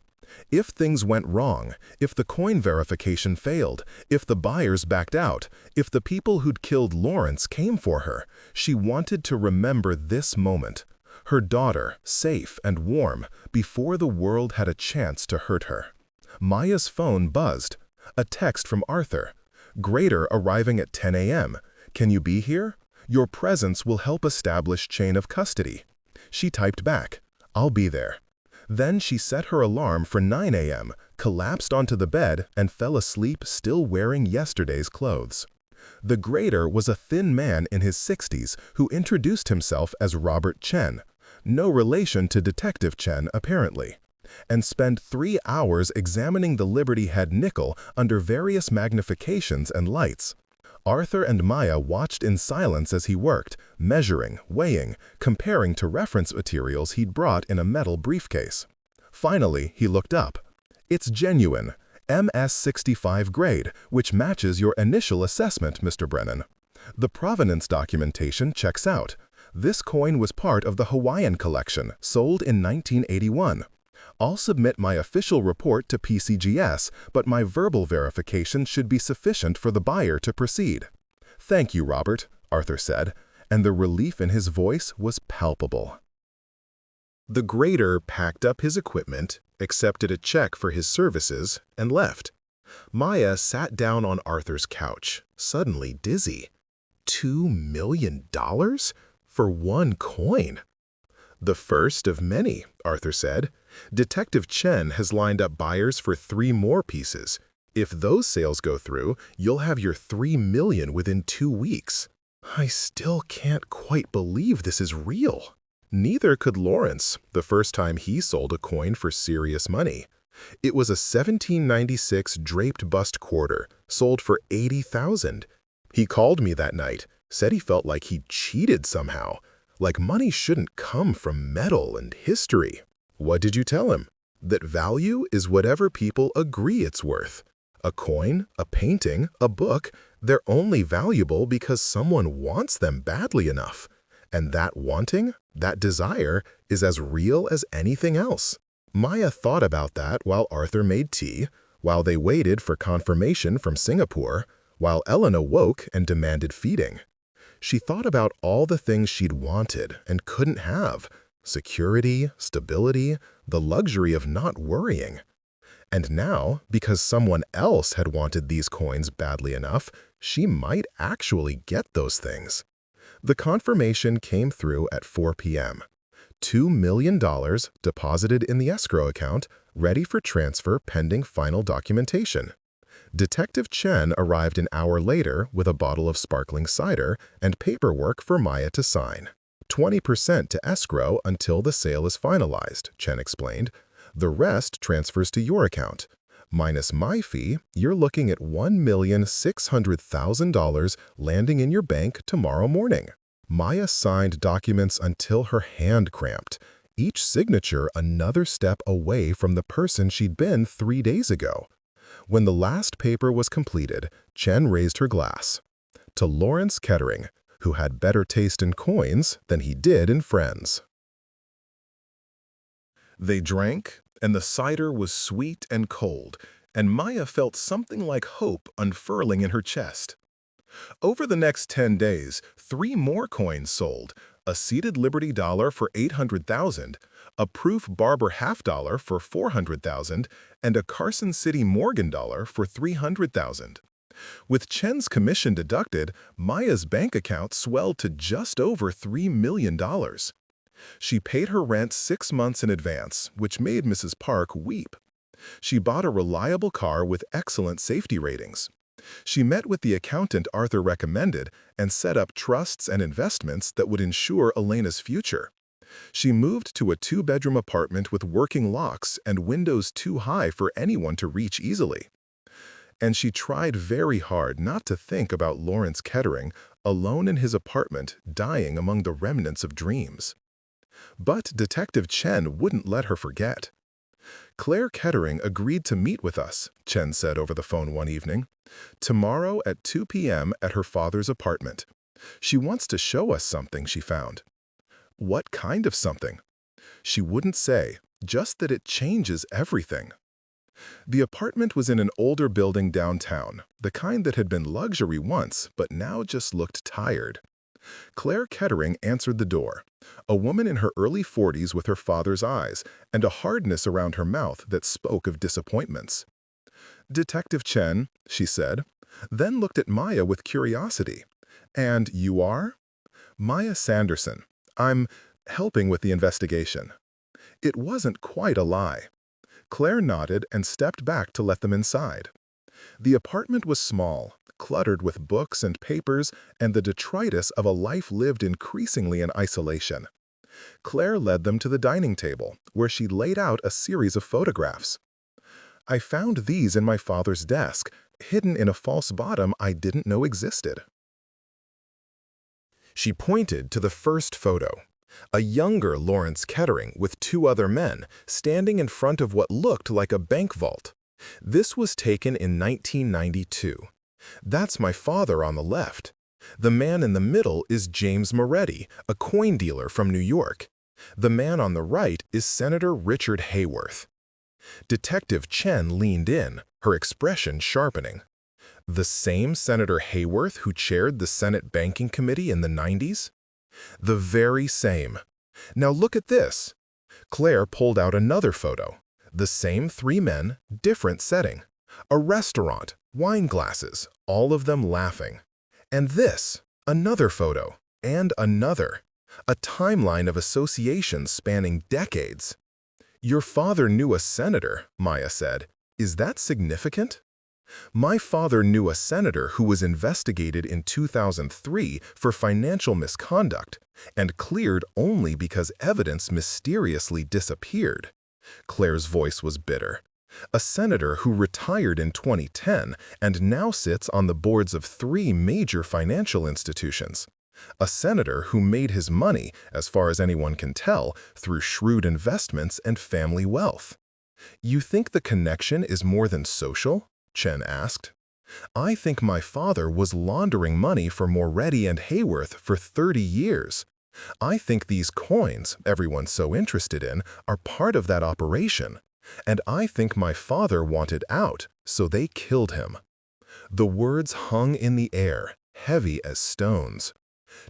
If things went wrong, if the coin verification failed, if the buyers backed out, if the people who'd killed Lawrence came for her, she wanted to remember this moment. Her daughter, safe and warm, before the world had a chance to hurt her. Maya's phone buzzed. A text from Arthur. "Grader arriving at 10 a.m. Can you be here? Your presence will help establish chain of custody." She typed back, "I'll be there." Then she set her alarm for 9 a.m., collapsed onto the bed, and fell asleep still wearing yesterday's clothes. The grader was a thin man in his 60s who introduced himself as Robert Chen, no relation to Detective Chen apparently, and spent 3 hours examining the Liberty Head nickel under various magnifications and lights. Arthur and Maya watched in silence as he worked, measuring, weighing, comparing to reference materials he'd brought in a metal briefcase. Finally, he looked up. "It's genuine, MS-65 grade, which matches your initial assessment, Mr. Brennan. The provenance documentation checks out. This coin was part of the Hawaiian collection, sold in 1981. I'll submit my official report to PCGS, but my verbal verification should be sufficient for the buyer to proceed." "Thank you, Robert," Arthur said, and the relief in his voice was palpable. The grader packed up his equipment, accepted a check for his services, and left. Maya sat down on Arthur's couch, suddenly dizzy. $2 million? For one coin? "The first of many," Arthur said. "Detective Chen has lined up buyers for 3 more pieces. If those sales go through, you'll have your $3 million within 2 weeks. I still can't quite believe this is real." Neither could Lawrence, the first time he sold a coin for serious money. It was a 1796 draped bust quarter, sold for $80,000. He called me that night, said he felt like he'd cheated somehow, like money shouldn't come from metal and history. What did you tell him? That value is whatever people agree it's worth. A coin, a painting, a book, they're only valuable because someone wants them badly enough. And that wanting, that desire, is as real as anything else. Maya thought about that while Arthur made tea, while they waited for confirmation from Singapore, while Ellen awoke and demanded feeding. She thought about all the things she'd wanted and couldn't have: security, stability, the luxury of not worrying. And now, because someone else had wanted these coins badly enough, she might actually get those things. The confirmation came through at 4 p.m. $2 million deposited in the escrow account, ready for transfer pending final documentation. Detective Chen arrived an hour later with a bottle of sparkling cider and paperwork for Maya to sign. 20% to escrow until the sale is finalized, Chen explained. The rest transfers to your account. Minus my fee, you're looking at $1,600,000 landing in your bank tomorrow morning. Maya signed documents until her hand cramped, each signature another step away from the person she'd been 3 days ago. When the last paper was completed, Chen raised her glass. To Lawrence Kettering, who had better taste in coins than he did in friends. They drank, and the cider was sweet and cold, and Maya felt something like hope unfurling in her chest. Over the next 10 days, 3 more coins sold, a seated Liberty dollar for $800,000, a proof Barber half dollar for $400,000, and a Carson City Morgan dollar for $300,000. With Chen's commission deducted, Maya's bank account swelled to just over $3 million. She paid her rent 6 months in advance, which made Mrs. Park weep. She bought a reliable car with excellent safety ratings. She met with the accountant Arthur recommended and set up trusts and investments that would ensure Elena's future. She moved to a 2-bedroom apartment with working locks and windows too high for anyone to reach easily. And she tried very hard not to think about Lawrence Kettering, alone in his apartment, dying among the remnants of dreams. But Detective Chen wouldn't let her forget. "Claire Kettering agreed to meet with us," Chen said over the phone one evening. "Tomorrow at 2 p.m. at her father's apartment. She wants to show us something she found." What kind of something? She wouldn't say, just that it changes everything. The apartment was in an older building downtown, the kind that had been luxury once, but now just looked tired. Claire Kettering answered the door, a woman in her early 40s with her father's eyes and a hardness around her mouth that spoke of disappointments. "Detective Chen," she said, then looked at Maya with curiosity. "And you are?" "Maya Sanderson. I'm helping with the investigation." It wasn't quite a lie. Claire nodded and stepped back to let them inside. The apartment was small, cluttered with books and papers and the detritus of a life lived increasingly in isolation. Claire led them to the dining table, where she laid out a series of photographs. "I found these in my father's desk, hidden in a false bottom I didn't know existed." She pointed to the first photo. A younger Lawrence Kettering with 2 other men standing in front of what looked like a bank vault. This was taken in 1992. That's my father on the left. The man in the middle is James Moretti, a coin dealer from New York. The man on the right is Senator Richard Hayworth. Detective Chen leaned in, her expression sharpening. The same Senator Hayworth who chaired the Senate Banking Committee in the 90s? The very same. Now look at this. Claire pulled out another photo. The same 3 men, different setting. A restaurant, wine glasses, all of them laughing. And this, another photo, and another. A timeline of associations spanning decades. "Your father knew a senator," Maya said. "Is that significant?" "My father knew a senator who was investigated in 2003 for financial misconduct and cleared only because evidence mysteriously disappeared." Claire's voice was bitter. "A senator who retired in 2010 and now sits on the boards of 3 major financial institutions. A senator who made his money, as far as anyone can tell, through shrewd investments and family wealth." "You think the connection is more than social?" Chen asked. "I think my father was laundering money for Moretti and Hayworth for 30 years. I think these coins, everyone's so interested in, are part of that operation. And I think my father wanted out, so they killed him." The words hung in the air, heavy as stones.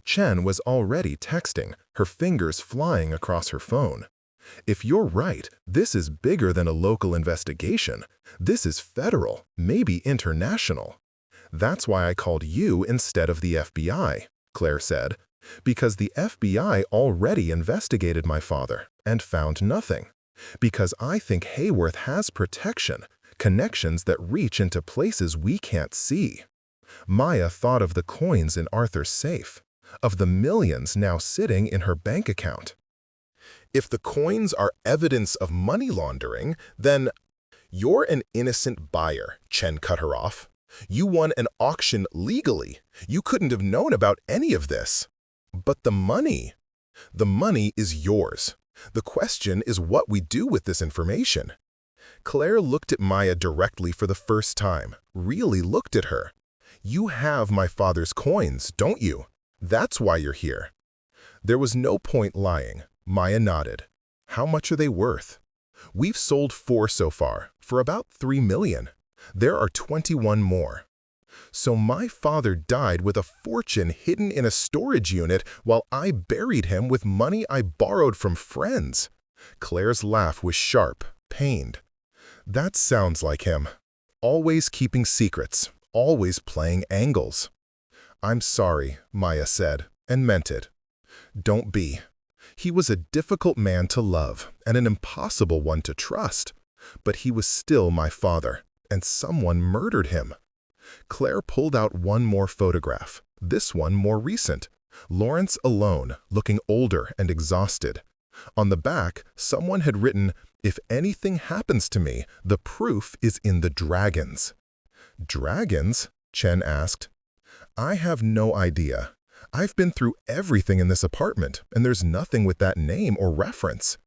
Chen was already texting, her fingers flying across her phone. If you're right, this is bigger than a local investigation. This is federal, maybe international. That's why I called you instead of the FBI, Claire said, because the FBI already investigated my father and found nothing. Because I think Hayworth has protection, connections that reach into places we can't see. Maya thought of the coins in Arthur's safe, of the millions now sitting in her bank account. If the coins are evidence of money laundering, then you're an innocent buyer, Chen cut her off. You won an auction legally. You couldn't have known about any of this. But the money is yours. The question is what we do with this information. Claire looked at Maya directly for the first time, really looked at her. You have my father's coins, don't you? That's why you're here. There was no point lying. Maya nodded. How much are they worth? We've sold 4 so far, for about 3 million. There are 21 more. So my father died with a fortune hidden in a storage unit while I buried him with money I borrowed from friends. Claire's laugh was sharp, pained. That sounds like him. Always keeping secrets, always playing angles. I'm sorry, Maya said, and meant it. Don't be. He was a difficult man to love and an impossible one to trust. But he was still my father, and someone murdered him. Claire pulled out one more photograph, this one more recent. Lawrence alone, looking older and exhausted. On the back, someone had written, "If anything happens to me, the proof is in the dragons." Dragons? Chen asked. I have no idea. I've been through everything in this apartment, and there's nothing with that name or reference.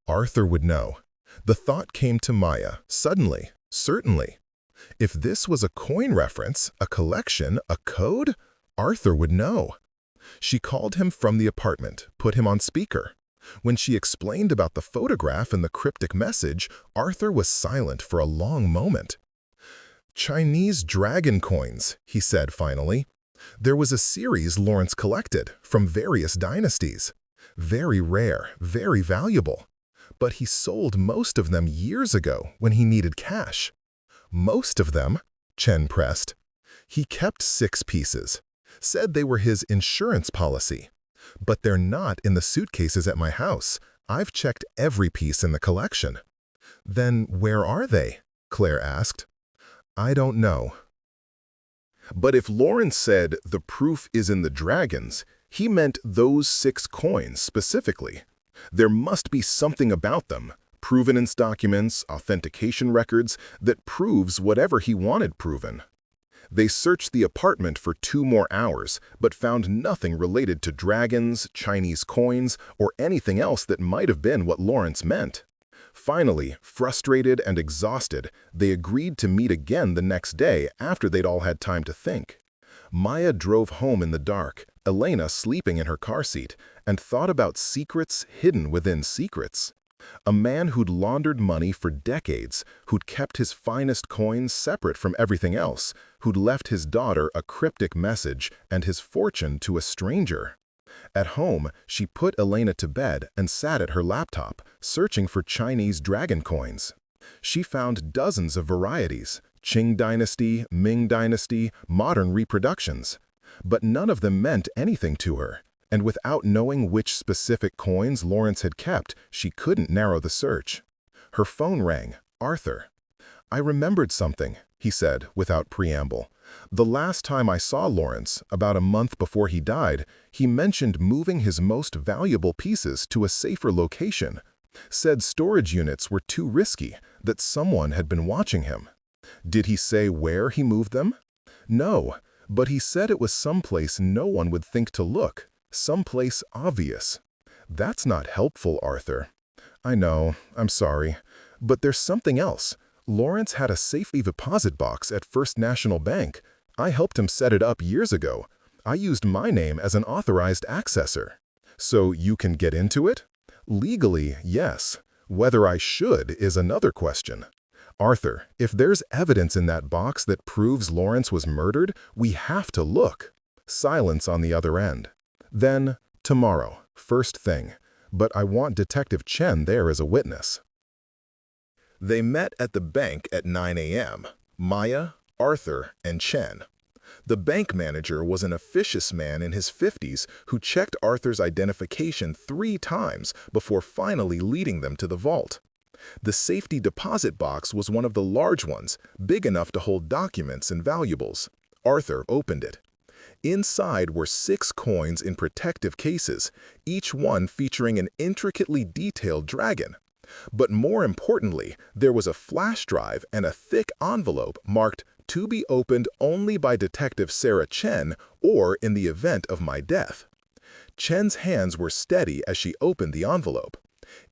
Arthur would know. The thought came to Maya, suddenly, certainly. If this was a coin reference, a collection, a code, Arthur would know. She called him from the apartment, put him on speaker. When she explained about the photograph and the cryptic message, Arthur was silent for a long moment. Chinese dragon coins, he said finally. There was a series Lawrence collected from various dynasties. Very rare, very valuable. But he sold most of them years ago when he needed cash. Most of them, Chen pressed. He kept 6 pieces. Said they were his insurance policy. But they're not in the suitcases at my house. I've checked every piece in the collection. Then where are they? Claire asked. I don't know. But if Lawrence said the proof is in the dragons, he meant those 6 coins specifically. There must be something about them, provenance documents, authentication records, that proves whatever he wanted proven. They searched the apartment for 2 more hours, but found nothing related to dragons, Chinese coins, or anything else that might have been what Lawrence meant. Finally, frustrated and exhausted, they agreed to meet again the next day after they'd all had time to think. Maya drove home in the dark, Elena sleeping in her car seat, and thought about secrets hidden within secrets. A man who'd laundered money for decades, who'd kept his finest coins separate from everything else, who'd left his daughter a cryptic message and his fortune to a stranger. At home, she put Elena to bed and sat at her laptop, searching for Chinese dragon coins. She found dozens of varieties, Qing Dynasty, Ming Dynasty, modern reproductions. But none of them meant anything to her, and without knowing which specific coins Lawrence had kept, she couldn't narrow the search. Her phone rang. Arthur. I remembered something, he said, without preamble. The last time I saw Lawrence, about a month before he died, he mentioned moving his most valuable pieces to a safer location. Said storage units were too risky, that someone had been watching him. Did he say where he moved them? No, but he said it was someplace no one would think to look, someplace obvious. That's not helpful, Arthur. I know, I'm sorry, but there's something else. Lawrence had a safe deposit box at First National Bank. I helped him set it up years ago. I used my name as an authorized accessor. So you can get into it? Legally, yes. Whether I should is another question. Arthur, if there's evidence in that box that proves Lawrence was murdered, we have to look. Silence on the other end. Then, tomorrow, first thing. but I want Detective Chen there as a witness." They met at the bank at 9 a.m. Maya, Arthur, and Chen. The bank manager was an officious man in his 50s who checked Arthur's identification 3 times before finally leading them to the vault. The safety deposit box was one of the large ones, big enough to hold documents and valuables. Arthur opened it. Inside were 6 coins in protective cases, each one featuring an intricately detailed dragon. But more importantly, there was a flash drive and a thick envelope marked "To be opened only by Detective Sarah Chen or in the event of my death." Chen's hands were steady as she opened the envelope.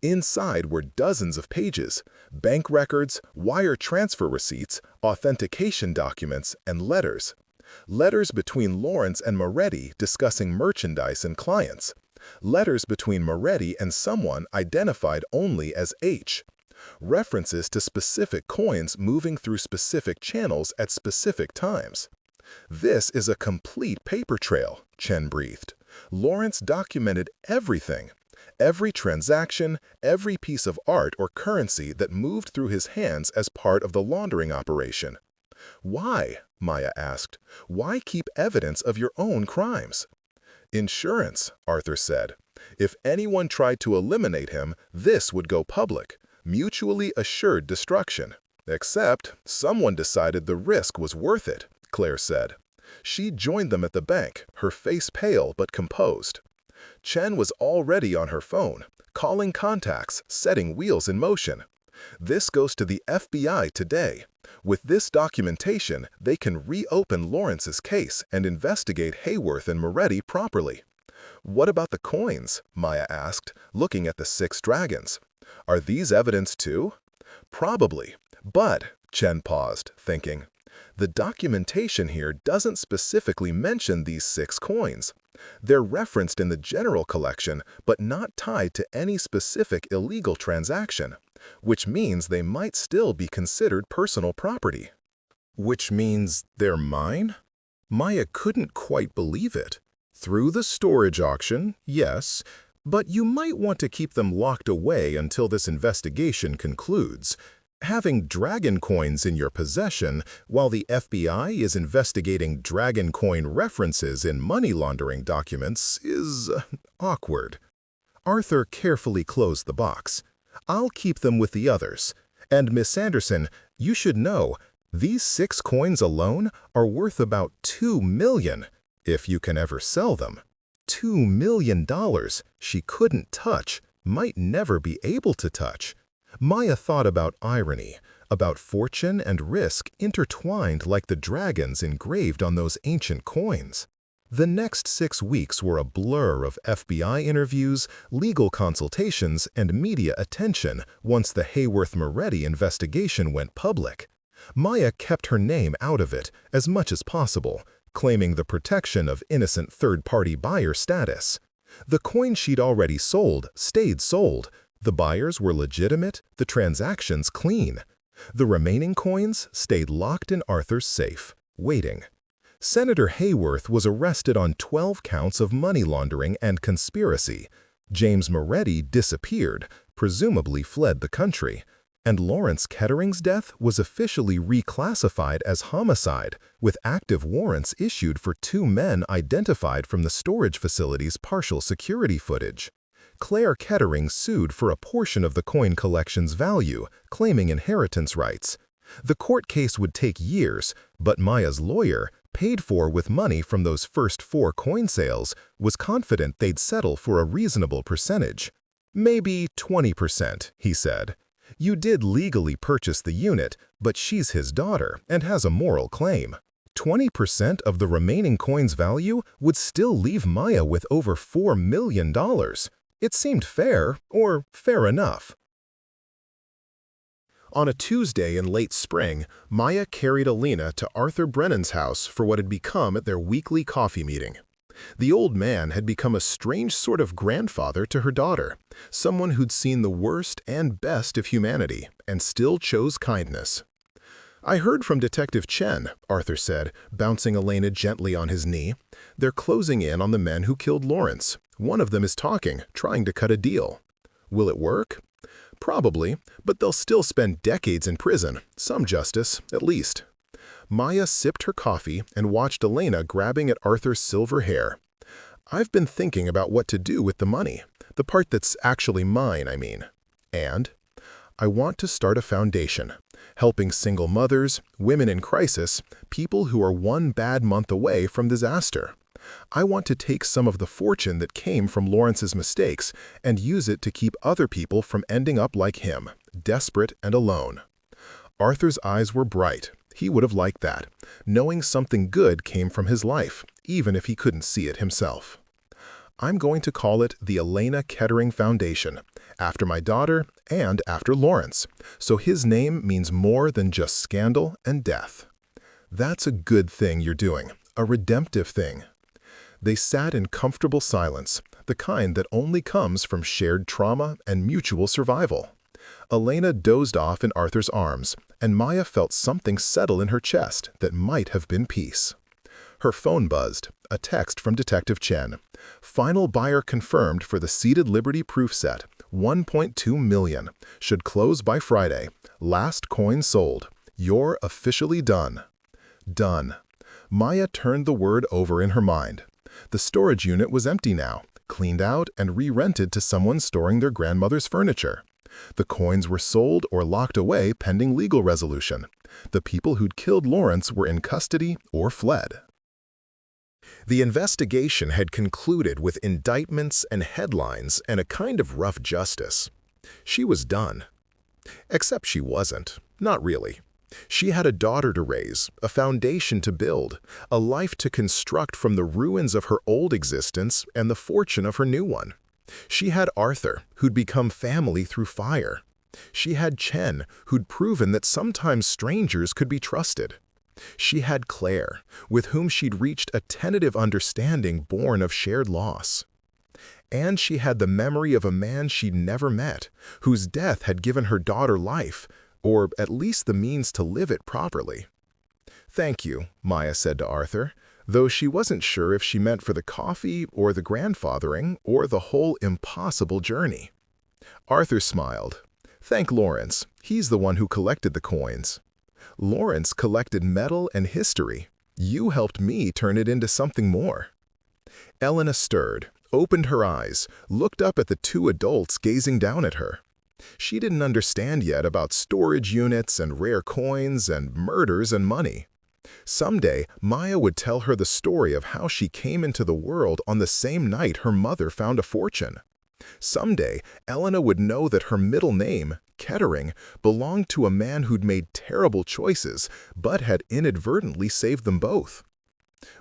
Inside were dozens of pages, bank records, wire transfer receipts, authentication documents, and letters. Letters between Lawrence and Moretti discussing merchandise and clients. Letters between Moretti and someone identified only as H. References to specific coins moving through specific channels at specific times. "This is a complete paper trail," Chen breathed. Lawrence documented everything. Every transaction, every piece of art or currency that moved through his hands as part of the laundering operation. "Why?" Maya asked. "Why keep evidence of your own crimes?" "Insurance," Arthur said. "If anyone tried to eliminate him, this would go public. Mutually assured destruction." "Except someone decided the risk was worth it," Claire said. She joined them at the bank, her face pale but composed. Chen was already on her phone, calling contacts, setting wheels in motion. "This goes to the FBI today. With this documentation, they can reopen Lawrence's case and investigate Hayworth and Moretti properly." "What about the coins?" Maya asked, looking at the 6 dragons. "Are these evidence too?" "Probably. But," Chen paused, thinking, "the documentation here doesn't specifically mention these 6 coins. They're referenced in the general collection, but not tied to any specific illegal transaction, which means they might still be considered personal property." "Which means they're mine?" Maya couldn't quite believe it. "Through the storage auction, yes, but you might want to keep them locked away until this investigation concludes. Having dragon coins in your possession while the FBI is investigating dragon coin references in money laundering documents is awkward." Arthur carefully closed the box. "I'll keep them with the others. And Miss Anderson, you should know, these 6 coins alone are worth about $2 million, if you can ever sell them. $2 million she couldn't touch, might never be able to touch." Maya thought about irony, about fortune and risk intertwined like the dragons engraved on those ancient coins. The next 6 weeks were a blur of FBI interviews, legal consultations, and media attention once the Hayworth-Moretti investigation went public. Maya kept her name out of it as much as possible, claiming the protection of innocent third-party buyer status. The coin she'd already sold stayed sold. The buyers were legitimate, the transactions clean. The remaining coins stayed locked in Arthur's safe, waiting. Senator Hayworth was arrested on 12 counts of money laundering and conspiracy. James Moretti disappeared, presumably fled the country. And Lawrence Kettering's death was officially reclassified as homicide, with active warrants issued for 2 men identified from the storage facility's partial security footage. Claire Kettering sued for a portion of the coin collection's value, claiming inheritance rights. The court case would take years, but Maya's lawyer, paid for with money from those first 4 coin sales, was confident they'd settle for a reasonable percentage. "Maybe 20%, he said. "You did legally purchase the unit, but she's his daughter and has a moral claim. 20% of the remaining coin's value would still leave Maya with over $4 million. It seemed fair, or fair enough." On a Tuesday in late spring, Maya carried Alina to Arthur Brennan's house for what had become their weekly coffee meeting. The old man had become a strange sort of grandfather to her daughter, someone who'd seen the worst and best of humanity and still chose kindness. I heard from Detective Chen, Arthur said, bouncing Elena gently on his knee. They're closing in on the men who killed Lawrence. One of them is talking, trying to cut a deal. Will it work? Probably, but they'll still spend decades in prison. Some justice, at least. Maya sipped her coffee and watched Elena grabbing at Arthur's silver hair. I've been thinking about what to do with the money. The part that's actually mine, I mean. And I want to start a foundation, helping single mothers, women in crisis, people who are one bad month away from disaster. I want to take some of the fortune that came from Lawrence's mistakes and use it to keep other people from ending up like him, desperate and alone. Arthur's eyes were bright. He would have liked that, knowing something good came from his life, even if he couldn't see it himself. I'm going to call it the Elena Kettering Foundation, after my daughter and after Lawrence, so his name means more than just scandal and death. That's a good thing you're doing, a redemptive thing. They sat in comfortable silence, the kind that only comes from shared trauma and mutual survival. Elena dozed off in Arthur's arms, and Maya felt something settle in her chest that might have been peace. Her phone buzzed, a text from Detective Chen. Final buyer confirmed for the Seated Liberty proof set, $1.2 million. Should close by Friday. Last coin sold. You're officially done. Done. Maya turned the word over in her mind. The storage unit was empty now, cleaned out and re-rented to someone storing their grandmother's furniture. The coins were sold or locked away pending legal resolution. The people who'd killed Lawrence were in custody or fled. The investigation had concluded with indictments and headlines and a kind of rough justice. She was done. Except she wasn't. Not really. She had a daughter to raise, a foundation to build, a life to construct from the ruins of her old existence and the fortune of her new one. She had Arthur, who'd become family through fire. She had Chen, who'd proven that sometimes strangers could be trusted. She had Claire, with whom she'd reached a tentative understanding born of shared loss. And she had the memory of a man she'd never met, whose death had given her daughter life, or at least the means to live it properly. "Thank you," Maya said to Arthur, though she wasn't sure if she meant for the coffee or the grandfathering or the whole impossible journey. Arthur smiled. "Thank Lawrence. He's the one who collected the coins." "Lawrence collected metal and history. You helped me turn it into something more." Elena stirred, opened her eyes, looked up at the two adults gazing down at her. She didn't understand yet about storage units and rare coins and murders and money. Someday, Maya would tell her the story of how she came into the world on the same night her mother found a fortune. Someday, Elena would know that her middle name, Kettering, belonged to a man who'd made terrible choices, but had inadvertently saved them both.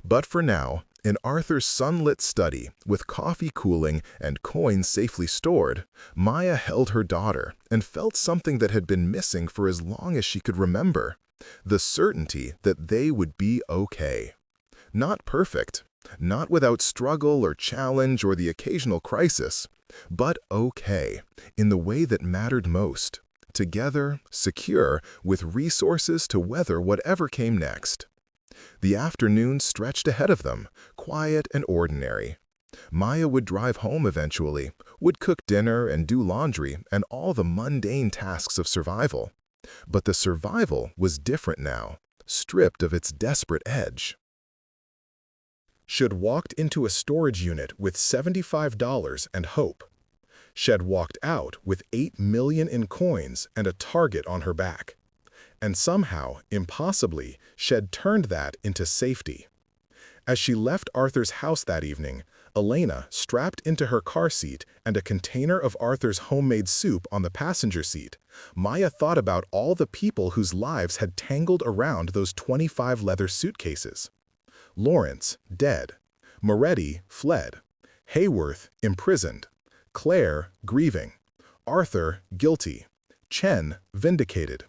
But for now, in Arthur's sunlit study, with coffee cooling and coins safely stored, Maya held her daughter and felt something that had been missing for as long as she could remember. The certainty that they would be okay. Not perfect, not without struggle or challenge or the occasional crisis, but okay, in the way that mattered most. Together, secure, with resources to weather whatever came next. The afternoon stretched ahead of them, quiet and ordinary. Maya would drive home eventually, would cook dinner and do laundry and all the mundane tasks of survival. But the survival was different now, stripped of its desperate edge. She'd walked into a storage unit with $75 and hope. She'd walked out with $8 million in coins and a target on her back. And somehow, impossibly, she'd turned that into safety. As she left Arthur's house that evening, Elena, strapped into her car seat and a container of Arthur's homemade soup on the passenger seat, Maya thought about all the people whose lives had tangled around those 25 leather suitcases. Lawrence, dead. Moretti, fled. Hayworth, imprisoned. Claire, grieving. Arthur, guilty. Chen, vindicated.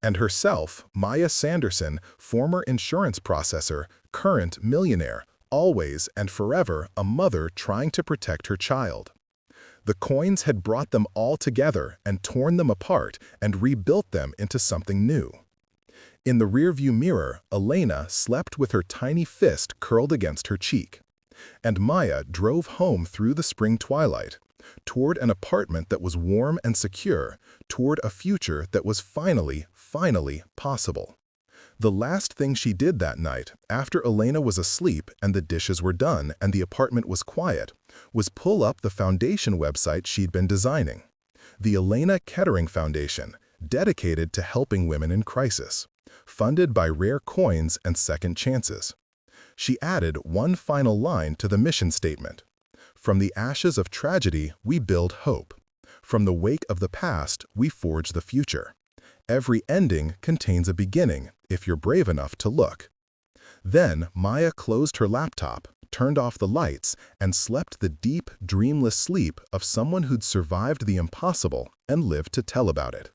And herself, Maya Sanderson, former insurance processor, current millionaire, always and forever a mother trying to protect her child. The coins had brought them all together and torn them apart and rebuilt them into something new. In the rearview mirror, Elena slept with her tiny fist curled against her cheek. And Maya drove home through the spring twilight, toward an apartment that was warm and secure, toward a future that was finally possible. The last thing she did that night, after Elena was asleep and the dishes were done and the apartment was quiet, was pull up the foundation website she'd been designing. The Elena Kettering Foundation, dedicated to helping women in crisis, funded by rare coins and second chances. She added one final line to the mission statement. From the ashes of tragedy, we build hope. From the wake of the past, we forge the future. Every ending contains a beginning, if you're brave enough to look. Then Maya closed her laptop, turned off the lights, and slept the deep, dreamless sleep of someone who'd survived the impossible and lived to tell about it.